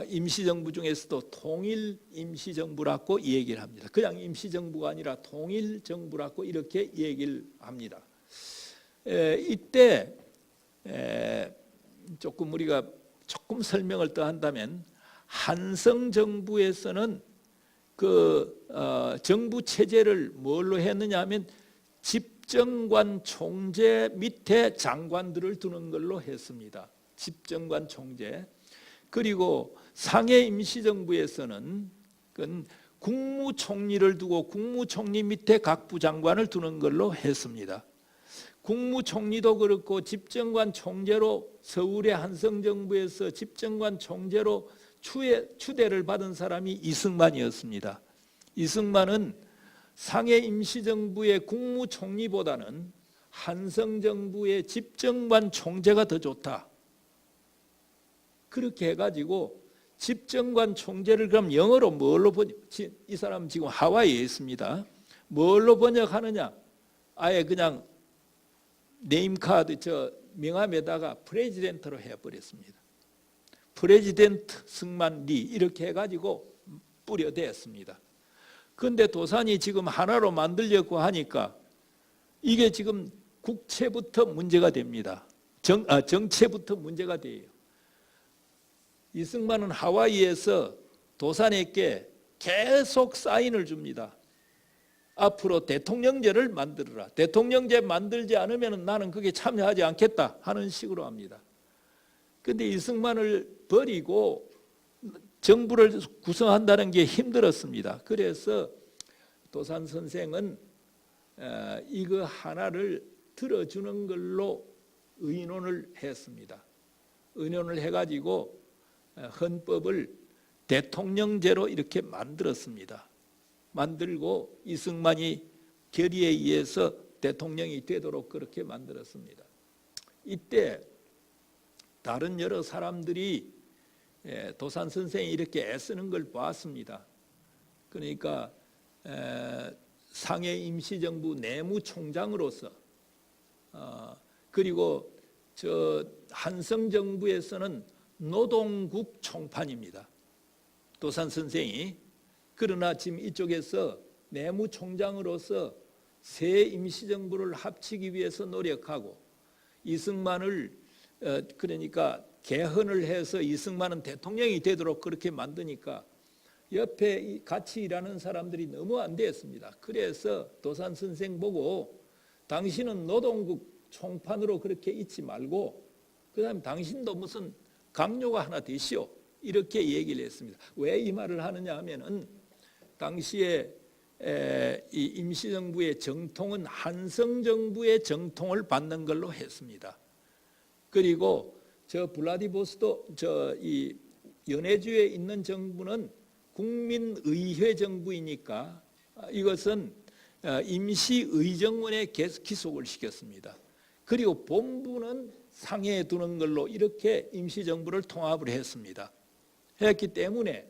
임시정부 중에서도 통일임시정부라고 얘기를 합니다. 그냥 임시정부가 아니라 통일정부라고 이렇게 얘기를 합니다. 이때 조금 우리가 조금 설명을 더 한다면 한성정부에서는 그 정부 체제를 뭘로 했느냐 하면 집정관 총재 밑에 장관들을 두는 걸로 했습니다. 집정관 총재. 그리고 상해 임시정부에서는 국무총리를 두고 국무총리 밑에 각 부장관을 두는 걸로 했습니다. 국무총리도 그렇고 집정관 총재로 서울의 한성정부에서 집정관 총재로 추대를 받은 사람이 이승만이었습니다. 이승만은 상해 임시정부의 국무총리보다는 한성정부의 집정관 총재가 더 좋다. 그렇게 해가지고 집정관 총재를 그럼 영어로 뭘로 번역? 이 사람 지금 하와이에 있습니다. 뭘로 번역하느냐? 아예 그냥 네임카드 명함에다가 프레지덴트로 해버렸습니다. 프레지덴트 승만 리 이렇게 해가지고 뿌려댔습니다. 그런데 도산이 지금 하나로 만들려고 하니까 이게 지금 국채부터 문제가 됩니다. 정체부터 문제가 돼요. 이승만은 하와이에서 도산에게 계속 사인을 줍니다. 앞으로 대통령제를 만들어라. 대통령제 만들지 않으면 나는 그게 참여하지 않겠다 하는 식으로 합니다. 그런데 이승만을 버리고 정부를 구성한다는 게 힘들었습니다. 그래서 도산 선생은 이거 하나를 들어주는 걸로 의논을 했습니다. 의논을 해가지고 헌법을 대통령제로 이렇게 만들었습니다. 만들고 이승만이 결의에 의해서 대통령이 되도록 그렇게 만들었습니다. 이때 다른 여러 사람들이 도산 선생이 이렇게 애쓰는 걸 보았습니다. 그러니까 상해 임시정부 내무총장으로서 그리고 한성정부에서는 노동국 총판입니다. 도산 선생이. 그러나 지금 이쪽에서 내무총장으로서 새 임시정부를 합치기 위해서 노력하고 이승만을 그러니까 개헌을 해서 이승만은 대통령이 되도록 그렇게 만드니까 옆에 같이 일하는 사람들이 너무 안 됐습니다. 그래서 도산 선생 보고 당신은 노동국 총판으로 그렇게 있지 말고 그다음에 당신도 무슨 강요가 하나 되시오. 이렇게 얘기를 했습니다. 왜 이 말을 하느냐 하면은 당시에 이 임시정부의 정통은 한성정부의 정통을 받는 걸로 했습니다. 그리고 블라디보스토크 이 연해주에 있는 정부는 국민의회 정부이니까 이것은 임시의정원에 기속을 시켰습니다. 그리고 본부는 상해에 두는 걸로 이렇게 임시정부를 통합을 했습니다. 했기 때문에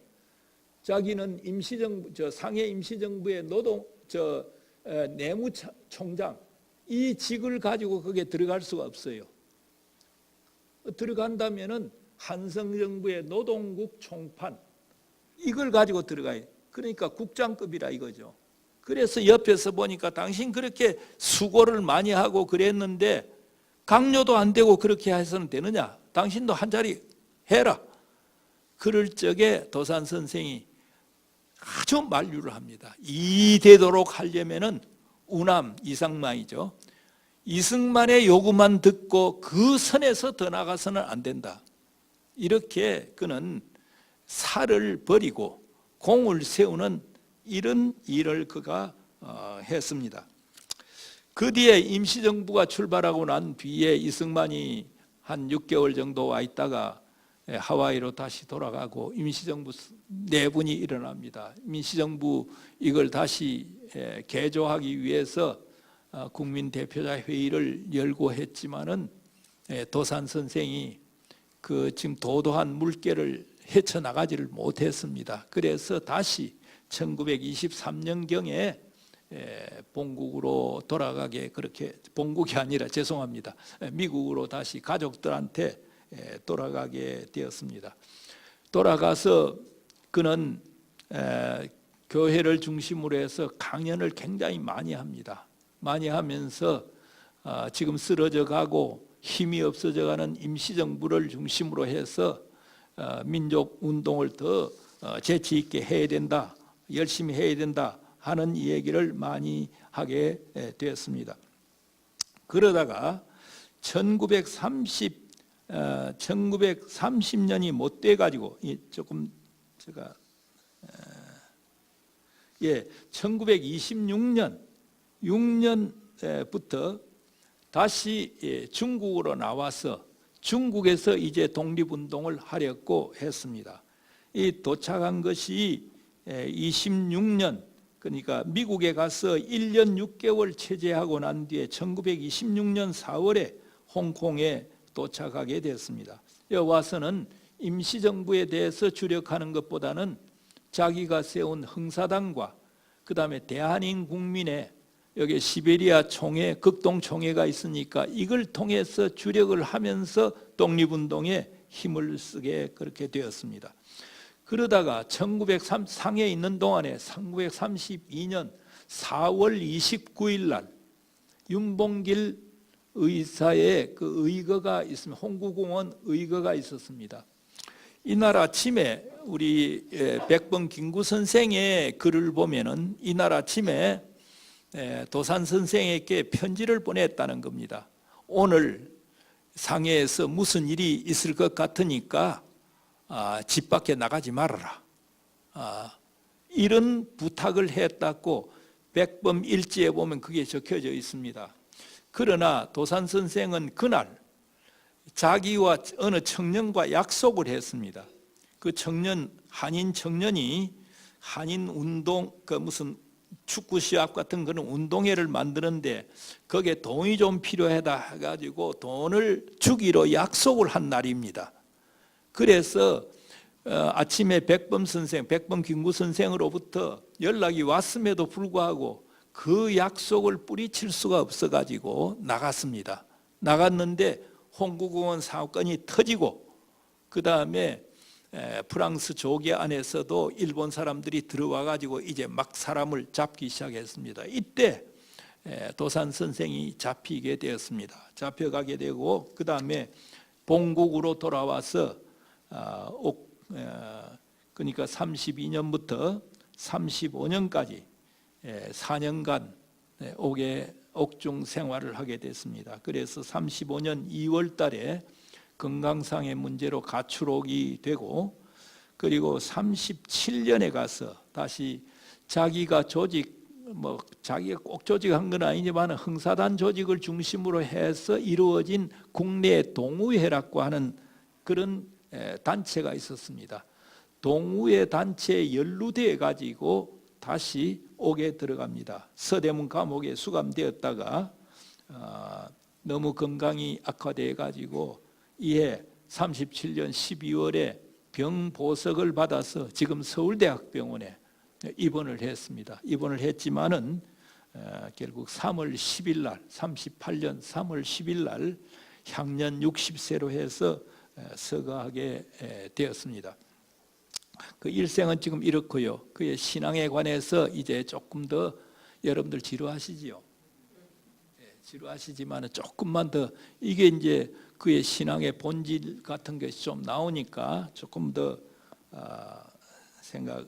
자기는 임시정부 상해 임시정부의 내무총장 이 직을 가지고 거기에 들어갈 수가 없어요. 들어간다면은 한성정부의 노동국 총판 이걸 가지고 들어가요. 그러니까 국장급이라 이거죠. 그래서 옆에서 보니까 당신 그렇게 수고를 많이 하고 그랬는데 강요도 안 되고 그렇게 해서는 되느냐? 당신도 한 자리 해라. 그럴 적에 도산 선생이 아주 만류를 합니다. 이 되도록 하려면은 우남 이상망이죠. 이승만의 요구만 듣고 그 선에서 더 나가서는 안 된다. 이렇게 그는 살을 버리고 공을 세우는 이런 일을 그가 했습니다. 그 뒤에 임시정부가 출발하고 난 뒤에 이승만이 한 6개월 정도 와 있다가 하와이로 다시 돌아가고 임시정부 내분이 일어납니다. 임시정부 이걸 다시 개조하기 위해서 국민대표자 회의를 열고 했지만은 도산 선생이 그 지금 도도한 물결을 헤쳐나가지를 못했습니다. 그래서 다시 1923년경에 본국으로 돌아가게 그렇게 본국이 아니라 죄송합니다. 미국으로 다시 가족들한테 돌아가게 되었습니다. 돌아가서 그는 교회를 중심으로 해서 강연을 굉장히 많이 합니다. 많이 하면서 지금 쓰러져 가고 힘이 없어져 가는 임시정부를 중심으로 해서 민족 운동을 더 재치 있게 해야 된다. 열심히 해야 된다 하는 얘기를 많이 하게 되었습니다. 그러다가 1930년이 못 돼 가지고 조금 제가 1926년 6년부터 다시 중국으로 나와서 중국에서 이제 독립운동을 하려고 했습니다. 이 도착한 것이 26년, 그러니까 미국에 가서 1년 6개월 체제하고 난 뒤에 1926년 4월에 홍콩에 도착하게 됐습니다. 여기 와서는 임시정부에 대해서 주력하는 것보다는 자기가 세운 흥사당과 그 다음에 대한인국민의 여기 시베리아 총회, 극동총회가 있으니까 이걸 통해서 주력을 하면서 독립운동에 힘을 쓰게 그렇게 되었습니다. 그러다가 상해에 있는 동안에 1932년 4월 29일 날 윤봉길 의사의 그 의거가 있습니다. 홍구공원 의거가 있었습니다. 이날 아침에 우리 백범 김구 선생의 글을 보면은 이날 아침에 도산 선생에게 편지를 보냈다는 겁니다. 오늘 상해에서 무슨 일이 있을 것 같으니까 집 밖에 나가지 말아라. 이런 부탁을 했다고 백범 일지에 보면 그게 적혀져 있습니다. 그러나 도산 선생은 그날 자기와 어느 청년과 약속을 했습니다. 그 청년, 한인 청년이 한인 운동, 그 무슨 축구 시합 같은 그런 운동회를 만드는데 거기에 돈이 좀 필요하다 해가지고 돈을 주기로 약속을 한 날입니다. 그래서 아침에 백범 김구 선생으로부터 연락이 왔음에도 불구하고 그 약속을 뿌리칠 수가 없어가지고 나갔습니다. 나갔는데 홍구공원 사건이 터지고 그 다음에 프랑스 조계 안에서도 일본 사람들이 들어와 가지고 이제 막 사람을 잡기 시작했습니다. 이때 도산 선생이 잡히게 되었습니다. 잡혀가게 되고 그 다음에 본국으로 돌아와서 그러니까 32년부터 35년까지 4년간 옥중 생활을 하게 됐습니다. 그래서 35년 2월 달에 건강상의 문제로 가출옥이 되고 그리고 37년에 가서 다시 자기가 자기가 꼭 조직한 건 아니지만 흥사단 조직을 중심으로 해서 이루어진 국내 동우회라고 하는 그런 단체가 있었습니다. 동우회 단체에 연루돼 가지고 다시 옥에 들어갑니다. 서대문 감옥에 수감되었다가 너무 건강이 악화돼 가지고 이해 37년 12월에 병보석을 받아서 지금 서울대학병원에 입원을 했습니다. 입원을 했지만은 결국 3월 10일 날 38년 3월 10일 날 향년 60세로 해서 서거하게 되었습니다. 그 일생은 지금 이렇고요. 그의 신앙에 관해서 이제 조금 더 여러분들 지루하시지요. 지루하시지만 조금만 더 이게 이제 그의 신앙의 본질 같은 것이 좀 나오니까 조금 더 생각.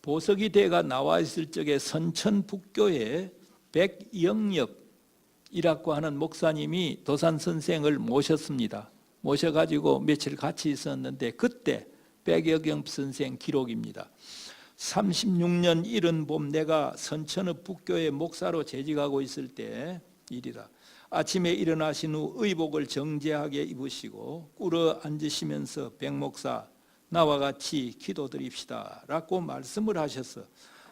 보석이 대가 나와 있을 적에 선천 북교에 백영엽이라고 하는 목사님이 도산 선생을 모셨습니다. 모셔가지고 며칠 같이 있었는데 그때 백영엽 선생 기록입니다. 36년 이른 봄 내가 선천읍 북교의 목사로 재직하고 있을 때 일이다. 아침에 일어나신 후 의복을 정제하게 입으시고 꿇어 앉으시면서 백 목사 나와 같이 기도드립시다 라고 말씀을 하셔서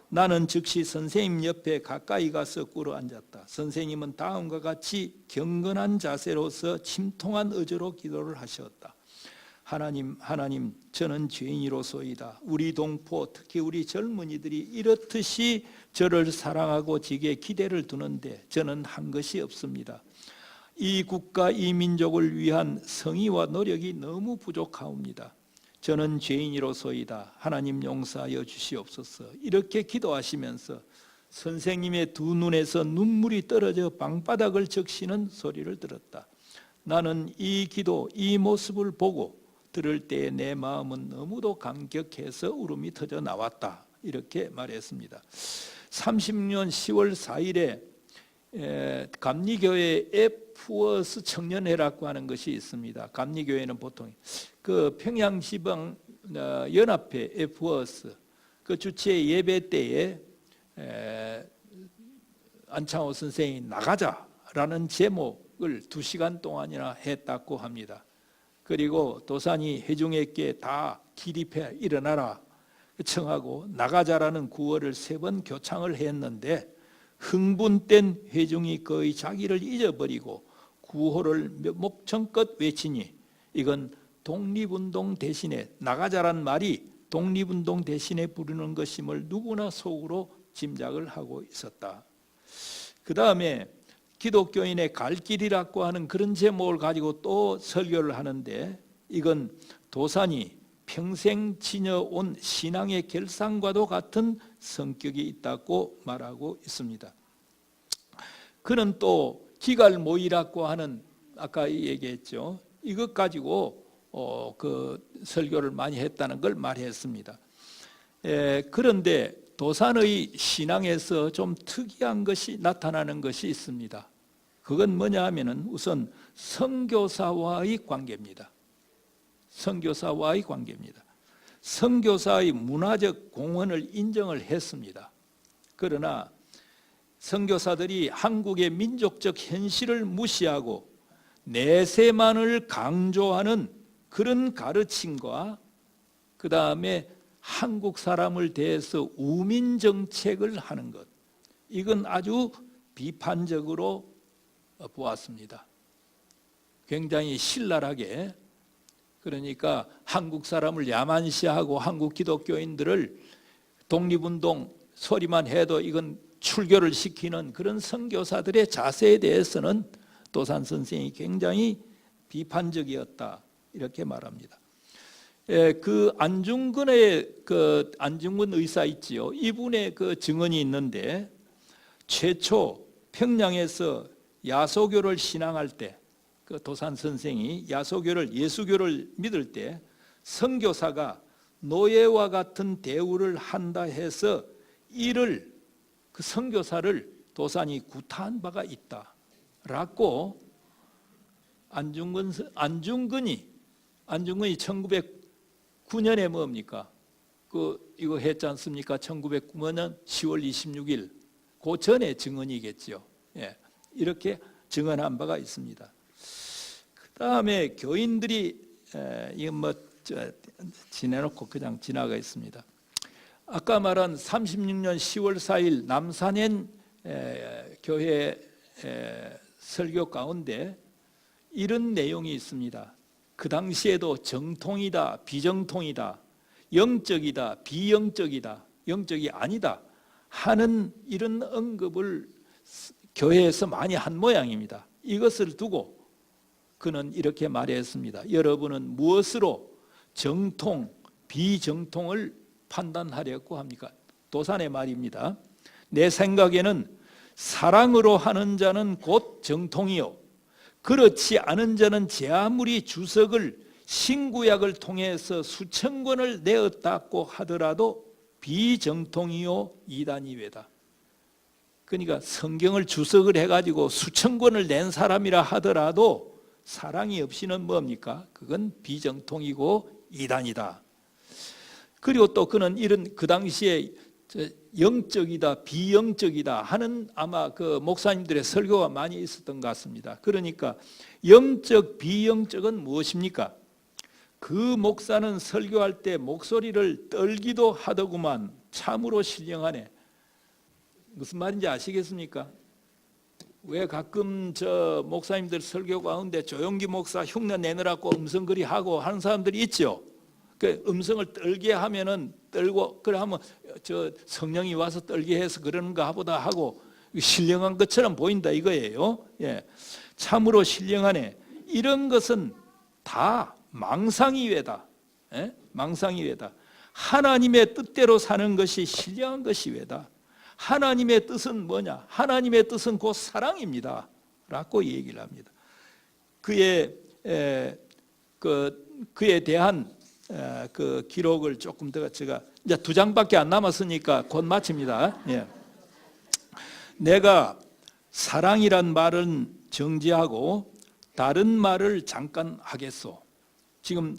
나는 즉시 선생님 옆에 가까이 가서 꿇어 앉았다. 선생님은 다음과 같이 경건한 자세로서 침통한 의지로 기도를 하셨다. 하나님 저는 죄인이로소이다. 우리 동포 특히 우리 젊은이들이 이렇듯이 저를 사랑하고 지게 기대를 두는데 저는 한 것이 없습니다. 이 국가 이 민족을 위한 성의와 노력이 너무 부족하옵니다. 저는 죄인이로소이다. 하나님 용서하여 주시옵소서. 이렇게 기도하시면서 선생님의 두 눈에서 눈물이 떨어져 방바닥을 적시는 소리를 들었다. 나는 이 기도, 이 모습을 보고 들을 때 내 마음은 너무도 감격해서 울음이 터져 나왔다. 이렇게 말했습니다. 30년 10월 4일에 감리교회 에프워스 청년회라고 하는 것이 있습니다. 감리교회는 보통 그 평양지방 연합회 에프워스 그 주최 예배 때에 안창호 선생이 나가자라는 제목을 2시간 동안이나 했다고 합니다. 그리고 도산이 회중에게 다 기립해 일어나라 청하고 나가자라는 구호를 3번 교창을 했는데 흥분된 회중이 거의 자기를 잊어버리고 구호를 목청껏 외치니 이건 독립운동 대신에 나가자란 말이 독립운동 대신에 부르는 것임을 누구나 속으로 짐작을 하고 있었다. 그 다음에 기독교인의 갈 길이라고 하는 그런 제목을 가지고 또 설교를 하는데 이건 도산이 평생 지녀온 신앙의 결상과도 같은 성격이 있다고 말하고 있습니다. 그는 또 기갈모이라고 하는 아까 얘기했죠. 이것 가지고 그 설교를 많이 했다는 걸 말했습니다. 그런데 도산의 신앙에서 좀 특이한 것이 나타나는 것이 있습니다. 그건 뭐냐 하면은 우선 선교사와의 관계입니다. 선교사와의 관계입니다. 선교사의 문화적 공헌을 인정을 했습니다. 그러나 선교사들이 한국의 민족적 현실을 무시하고 내세만을 강조하는 그런 가르침과 그 다음에 한국 사람을 대해서 우민 정책을 하는 것, 이건 아주 비판적으로 보았습니다. 굉장히 신랄하게, 그러니까 한국 사람을 야만시하고 한국 기독교인들을 독립운동 소리만 해도 이건 출교를 시키는 그런 선교사들의 자세에 대해서는 도산 선생이 굉장히 비판적이었다 이렇게 말합니다. 그 안중근의 그 안중근 의사 있지요. 이분의 그 증언이 있는데 최초 평양에서 야소교를 신앙할 때 그 도산 선생이 야소교를 예수교를 믿을 때 선교사가 노예와 같은 대우를 한다 해서 이를 그 선교사를 도산이 구타한 바가 있다라고 안중근이 1909년에 뭡니까? 이거 했지 않습니까? 1909년 10월 26일 그 전에 증언이겠죠. 예, 이렇게 증언한 바가 있습니다. 그 다음에 교인들이 이거 뭐 지내놓고 그냥 지나가 있습니다. 아까 말한 36년 10월 4일 남산엔 교회 설교 가운데 이런 내용이 있습니다. 그 당시에도 정통이다, 비정통이다, 영적이다, 비영적이다, 영적이 아니다 하는 이런 언급을 교회에서 많이 한 모양입니다. 이것을 두고 그는 이렇게 말했습니다. 여러분은 무엇으로 정통, 비정통을 판단하려고 합니까? 도산의 말입니다. 내 생각에는 사랑으로 하는 자는 곧 정통이요, 그렇지 않은 자는 제 아무리 주석을 신구약을 통해서 수천 권을 내었다고 하더라도 비정통이요 이단이외다. 그러니까 성경을 주석을 해가지고 수천 권을 낸 사람이라 하더라도 사랑이 없이는 뭡니까? 그건 비정통이고 이단이다. 그리고 또 그는 이런 그 당시에 영적이다, 비영적이다 하는 아마 그 목사님들의 설교가 많이 있었던 것 같습니다. 그러니까 영적, 비영적은 무엇입니까? 그 목사는 설교할 때 목소리를 떨기도 하더구만 참으로 신령하네. 무슨 말인지 아시겠습니까? 왜 가끔 저 목사님들 설교 가운데 조용기 목사 흉내 내느라고 음성거리 하고 하는 사람들이 있죠. 그 음성을 떨게 하면은 떨고 그래 하면 저 성령이 와서 떨게 해서 그러는가 보다 하고 신령한 것처럼 보인다 이거예요. 예, 참으로 신령하네. 이런 것은 다 망상이외다. 예? 망상이외다. 하나님의 뜻대로 사는 것이 신령한 것이 외다. 하나님의 뜻은 뭐냐? 하나님의 뜻은 곧 사랑입니다. 라고 얘기를 합니다. 그에 대한 그 기록을 조금 더 제가 이제 2장밖에 안 남았으니까 곧 마칩니다. 예. 내가 사랑이란 말은 정지하고 다른 말을 잠깐 하겠소. 지금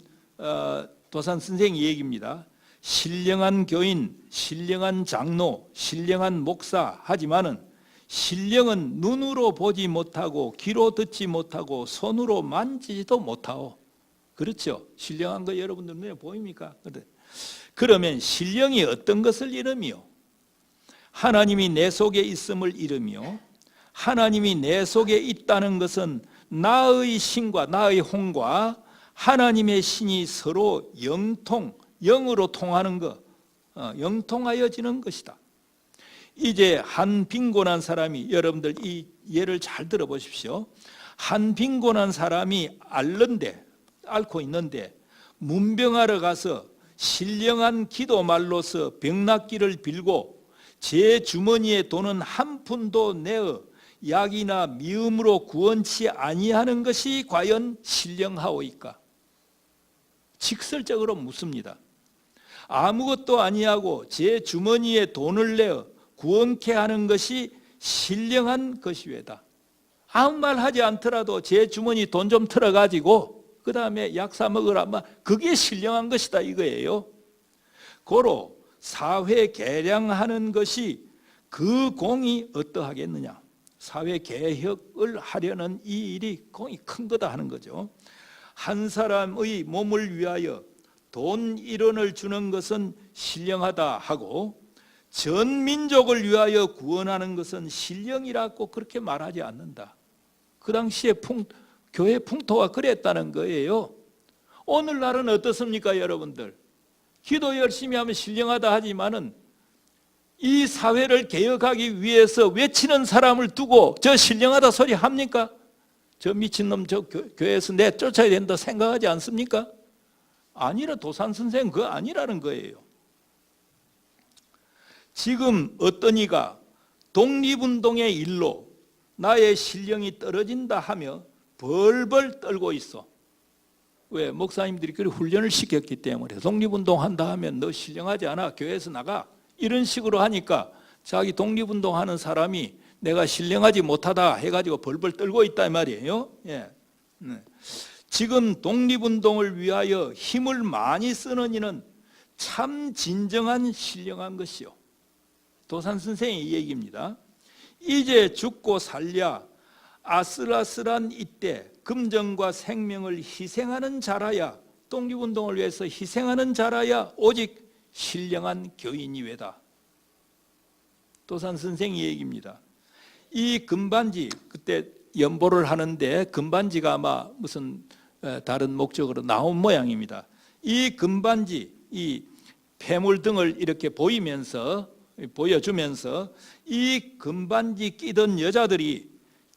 도산 선생의 얘기입니다. 신령한 교인, 신령한 장로, 신령한 목사 하지만은 신령은 눈으로 보지 못하고 귀로 듣지 못하고 손으로 만지지도 못하오. 그렇죠? 신령한 거 여러분들 눈에 보입니까? 그러면 신령이 어떤 것을 이루며 하나님이 내 속에 있음을 이루며 하나님이 내 속에 있다는 것은 나의 신과 나의 혼과 하나님의 신이 서로 영으로 통하는 것, 영통하여지는 것이다. 이제 한 빈곤한 사람이, 여러분들 이 예를 잘 들어보십시오. 한 빈곤한 사람이 앓고 있는데 문병하러 가서 신령한 기도말로서 병낫기를 빌고 제 주머니에 돈은 한 푼도 내어 약이나 미음으로 구원치 아니하는 것이 과연 신령하오이까? 직설적으로 묻습니다. 아무것도 아니하고 제 주머니에 돈을 내어 구원케 하는 것이 신령한 것이외다. 아무 말 하지 않더라도 제 주머니 돈 좀 털어가지고 그 다음에 약 사 먹으라, 그게 신령한 것이다 이거예요. 고로 사회 개량하는 것이 그 공이 어떠하겠느냐. 사회 개혁을 하려는 이 일이 공이 큰 거다 하는 거죠. 한 사람의 몸을 위하여 돈 1원을 주는 것은 신령하다 하고 전 민족을 위하여 구원하는 것은 신령이라고 그렇게 말하지 않는다. 그 당시에 교회 풍토가 그랬다는 거예요. 오늘날은 어떻습니까 여러분들? 기도 열심히 하면 신령하다 하지만은 이 사회를 개혁하기 위해서 외치는 사람을 두고 저 신령하다 소리 합니까? 저 미친놈 저 교회에서 내쫓아야 된다 생각하지 않습니까? 아니라 도산 선생 그거 아니라는 거예요. 지금 어떤 이가 독립운동의 일로 나의 신령이 떨어진다 하며 벌벌 떨고 있어. 왜? 목사님들이 그렇게 훈련을 시켰기 때문에. 독립운동 한다 하면 너 신령하지 않아, 교회에서 나가, 이런 식으로 하니까 자기 독립운동하는 사람이 내가 신령하지 못하다 해가지고 벌벌 떨고 있다 이 말이에요. 예. 지금 독립운동을 위하여 힘을 많이 쓰는 이는 참 진정한 신령한 것이요. 도산 선생의 얘기입니다. 이제 죽고 살랴 아슬아슬한 이때 금전과 생명을 희생하는 자라야, 독립운동을 위해서 희생하는 자라야 오직 신령한 교인이외다. 도산 선생의 얘기입니다. 이 금반지, 그때 연보를 하는데 금반지가 아마 무슨 다른 목적으로 나온 모양입니다. 이 금반지, 이 폐물 등을 이렇게 보여주면서 이 금반지 끼던 여자들이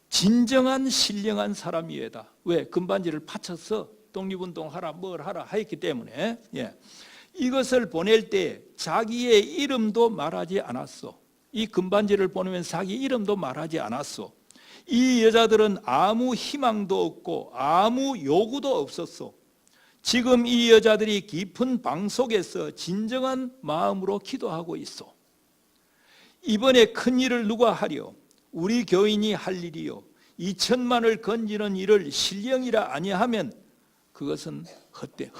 진정한 신령한 사람이외다. 왜? 금반지를 바쳐서 독립운동하라 뭘 하라 했기 때문에. 이것을 보낼 때 자기의 이름도 말하지 않았어. 이 금반지를 보내면서 자기 이름도 말하지 않았어. 이 여자들은 아무 희망도 없고 아무 요구도 없었어. 지금 이 여자들이 깊은 방 속에서 진정한 마음으로 기도하고 있어. 이번에 큰 일을 누가 하려? 우리 교인이 할 일이요. 2천만을 건지는 일을 신령이라 아니하면 그것은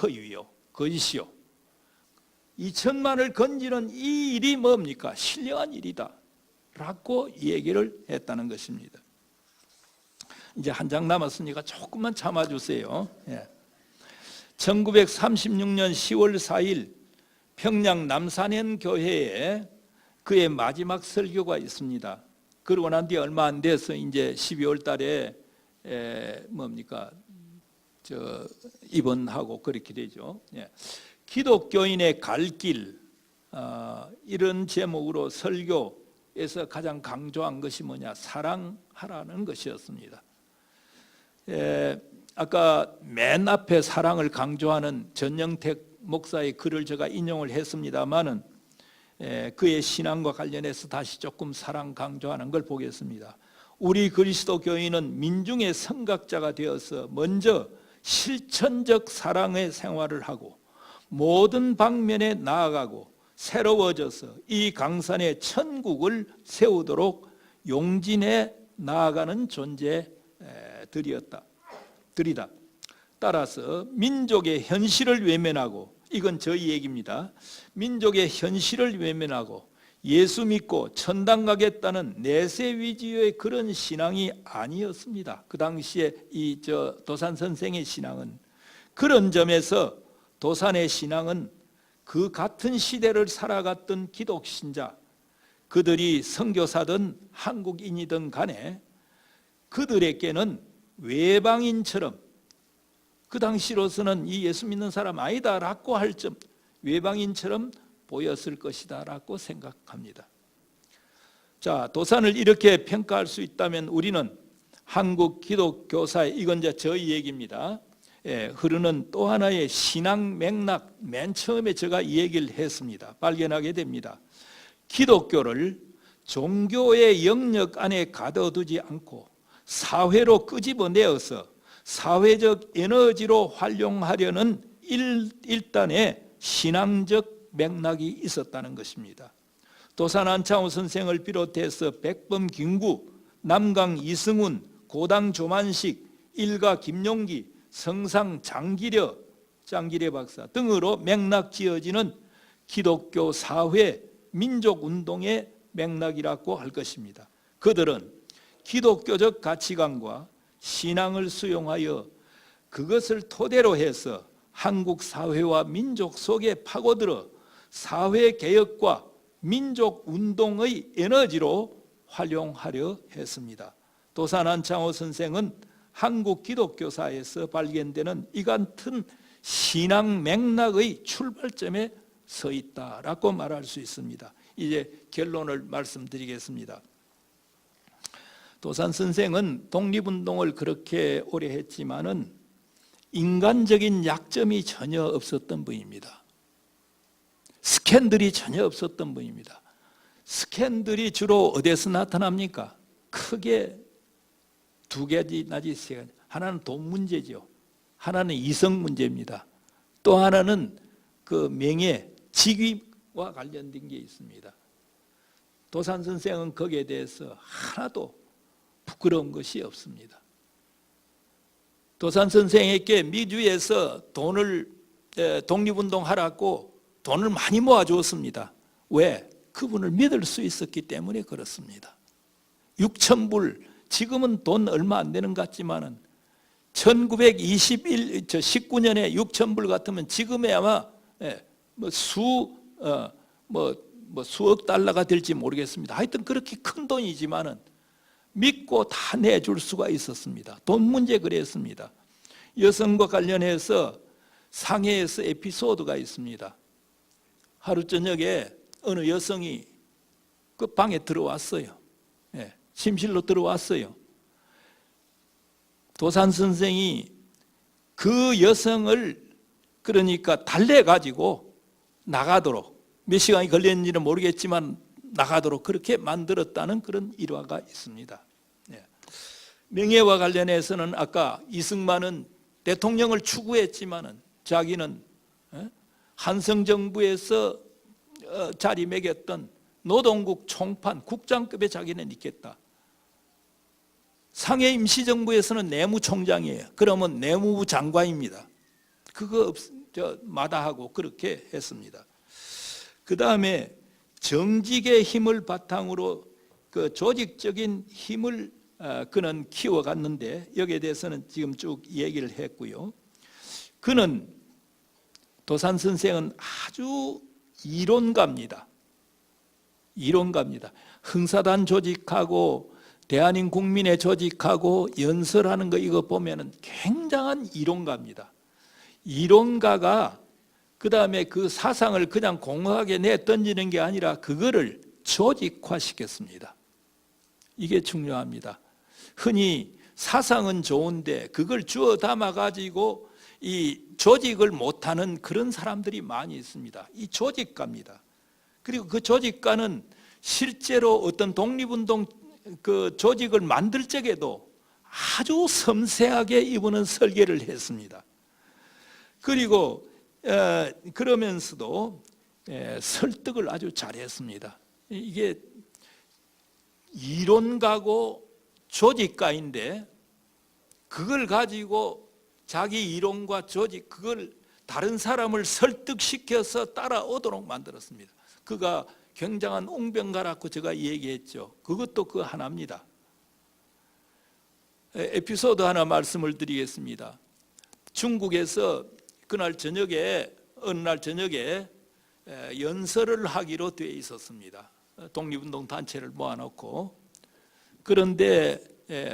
허위요, 거짓이요. 2천만을 건지는 이 일이 뭡니까? 신령한 일이다 라고 얘기를 했다는 것입니다. 이제 한 장 남았으니까 조금만 참아주세요. 1936년 10월 4일 평양 남산현 교회에 그의 마지막 설교가 있습니다. 그러고 난 뒤에 얼마 안 돼서 이제 12월 달에 입원하고 그렇게 되죠. 기독교인의 갈 길, 이런 제목으로 설교에서 가장 강조한 것이 뭐냐? 사랑하라는 것이었습니다. 아까 맨 앞에 사랑을 강조하는 전영택 목사의 글을 제가 인용을 했습니다마는 그의 신앙과 관련해서 다시 조금 사랑 강조하는 걸 보겠습니다. 우리 그리스도 교인은 민중의 성각자가 되어서 먼저 실천적 사랑의 생활을 하고 모든 방면에 나아가고 새로워져서 이 강산에 천국을 세우도록 용진해 나아가는 존재들이다. 따라서 민족의 현실을 외면하고, 이건 저희 얘기입니다. 민족의 현실을 외면하고 예수 믿고 천당 가겠다는 내세 위주의 그런 신앙이 아니었습니다. 그 당시에 도산 선생의 신앙은, 그런 점에서 도산의 신앙은 그 같은 시대를 살아갔던 기독 신자, 그들이 선교사든 한국인이든 간에 그들에게는 외방인처럼, 그 당시로서는 이 예수 믿는 사람 아니다라고 할 점, 외방인처럼 보였을 것이다 라고 생각합니다. 자, 도산을 이렇게 평가할 수 있다면 우리는 한국 기독교사의, 이건 이제 저희 얘기입니다, 흐르는 또 하나의 신앙 맥락, 맨 처음에 제가 이 얘기를 했습니다. 발견하게 됩니다. 기독교를 종교의 영역 안에 가둬두지 않고 사회로 끄집어내어서 사회적 에너지로 활용하려는 일단의 신앙적 맥락이 있었다는 것입니다. 도산 안창호 선생을 비롯해서 백범 김구, 남강 이승훈, 고당 조만식, 일가 김용기, 성상 장기려 박사 등으로 맥락 지어지는 기독교 사회 민족운동의 맥락이라고 할 것입니다. 그들은 기독교적 가치관과 신앙을 수용하여 그것을 토대로 해서 한국 사회와 민족 속에 파고들어 사회개혁과 민족운동의 에너지로 활용하려 했습니다. 도산 안창호 선생은 한국 기독교사에서 발견되는 이 같은 신앙 맥락의 출발점에 서 있다라고 말할 수 있습니다. 이제 결론을 말씀드리겠습니다. 도산 선생은 독립운동을 그렇게 오래 했지만은 인간적인 약점이 전혀 없었던 분입니다. 스캔들이 전혀 없었던 분입니다. 스캔들이 주로 어디서 나타납니까? 크게 두 가지 나지 세 가지. 하나는 돈 문제죠. 하나는 이성 문제입니다. 또 하나는 그 명예, 직위와 관련된 게 있습니다. 도산 선생은 거기에 대해서 하나도 부끄러운 것이 없습니다. 도산 선생에게 미주에서 독립운동하라고 돈을 많이 모아주었습니다. 왜? 그분을 믿을 수 있었기 때문에 그렇습니다. 6,000불, 지금은 돈 얼마 안 되는 것 같지만은 1919년에 6,000불 같으면 지금에 아마 수억 달러가 될지 모르겠습니다. 하여튼 그렇게 큰 돈이지만은 믿고 다 내줄 수가 있었습니다. 돈 문제 그랬습니다. 여성과 관련해서 상해에서 에피소드가 있습니다. 하루 저녁에 어느 여성이 그 방에 들어왔어요. 침실로 들어왔어요. 도산 선생이 그 여성을 그러니까 달래가지고 나가도록, 몇 시간이 걸렸는지는 모르겠지만 나가도록 그렇게 만들었다는 그런 일화가 있습니다. 명예와 관련해서는 아까 이승만은 대통령을 추구했지만은 자기는 한성정부에서 자리매겼던 노동국 총판 국장급에 자기는 있겠다. 상해 임시정부에서는 내무총장이에요. 그러면 내무부 장관입니다. 그거 마다하고 그렇게 했습니다. 그 다음에 정직의 힘을 바탕으로 그 조직적인 힘을 그는 키워갔는데, 여기에 대해서는 지금 쭉 얘기를 했고요. 그는, 도산 선생은 아주 이론가입니다. 흥사단 조직하고 대한민국민의 조직하고 연설하는 거 이거 보면은 굉장한 이론가입니다. 이론가가 그 다음에 그 사상을 그냥 공허하게 내던지는 게 아니라 그거를 조직화시켰습니다. 이게 중요합니다. 흔히 사상은 좋은데 그걸 주워 담아가지고 이 조직을 못하는 그런 사람들이 많이 있습니다. 이 조직가입니다. 그리고 그 조직가는 실제로 어떤 독립운동 그 조직을 만들 적에도 아주 섬세하게 이분은 설계를 했습니다. 그리고 그러면서도 설득을 아주 잘했습니다. 이게 이론가고 조직가인데 그걸 가지고 자기 이론과 조직 그걸 다른 사람을 설득시켜서 따라오도록 만들었습니다. 그가 굉장한 웅변가라고 제가 얘기했죠. 그것도 그 하나입니다. 에피소드 하나 말씀을 드리겠습니다. 중국에서 그날 저녁에 어느 날 저녁에 연설을 하기로 되어 있었습니다. 독립운동 단체를 모아놓고 그런데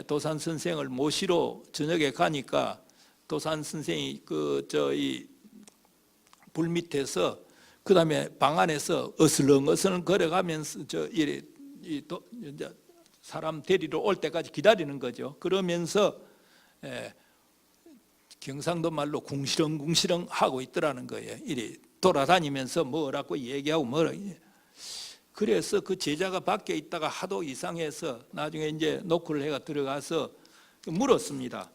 도산 선생을 모시러 저녁에 가니까 도산 선생이 불 밑에서 그 다음에 방 안에서 어슬렁어슬렁 걸어가면서 사람 데리러 올 때까지 기다리는 거죠. 그러면서 경상도 말로 궁시렁궁시렁 하고 있더라는 거예요. 이리 돌아다니면서 뭐라고 얘기하고 뭐라고. 그래서 그 제자가 밖에 있다가 하도 이상해서 나중에 이제 노크를 해가 들어가서 물었습니다.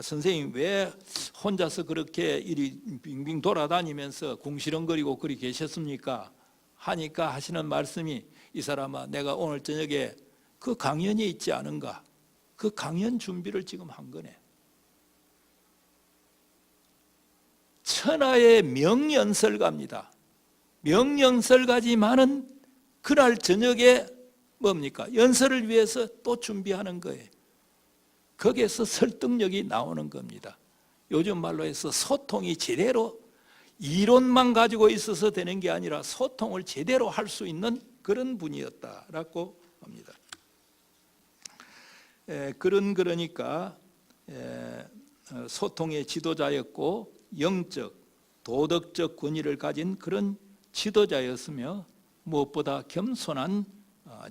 선생님 왜 혼자서 그렇게 이리 빙빙 돌아다니면서 궁시렁거리고 그리 계셨습니까? 하니까 하시는 말씀이 이 사람아 내가 오늘 저녁에 그 강연이 있지 않은가? 그 강연 준비를 지금 한 거네. 천하의 명연설가입니다. 명연설가지만은 그날 저녁에 뭡니까? 연설을 위해서 또 준비하는 거예요. 거기에서 설득력이 나오는 겁니다. 요즘 말로 해서 소통이 제대로 이론만 가지고 있어서 되는 게 아니라 소통을 제대로 할 수 있는 그런 분이었다라고 합니다. 그러니까 소통의 지도자였고 영적, 도덕적 권위를 가진 그런 지도자였으며 무엇보다 겸손한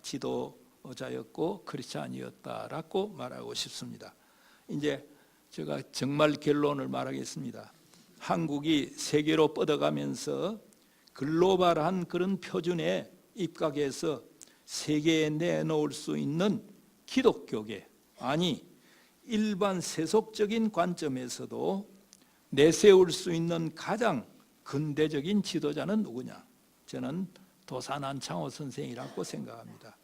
지도자였고 크리스찬이었다라고 말하고 싶습니다. 이제 제가 정말 결론을 말하겠습니다. 한국이 세계로 뻗어가면서 글로벌한 그런 표준에 입각해서 세계에 내놓을 수 있는 기독교계, 아니 일반 세속적인 관점에서도 내세울 수 있는 가장 근대적인 지도자는 누구냐? 저는 도산 안창호 선생이라고 생각합니다.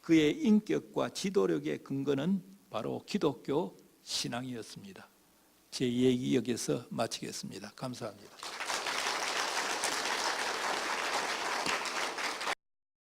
그의 인격과 지도력의 근거는 바로 기독교 신앙이었습니다. 제 얘기 여기서 마치겠습니다. 감사합니다.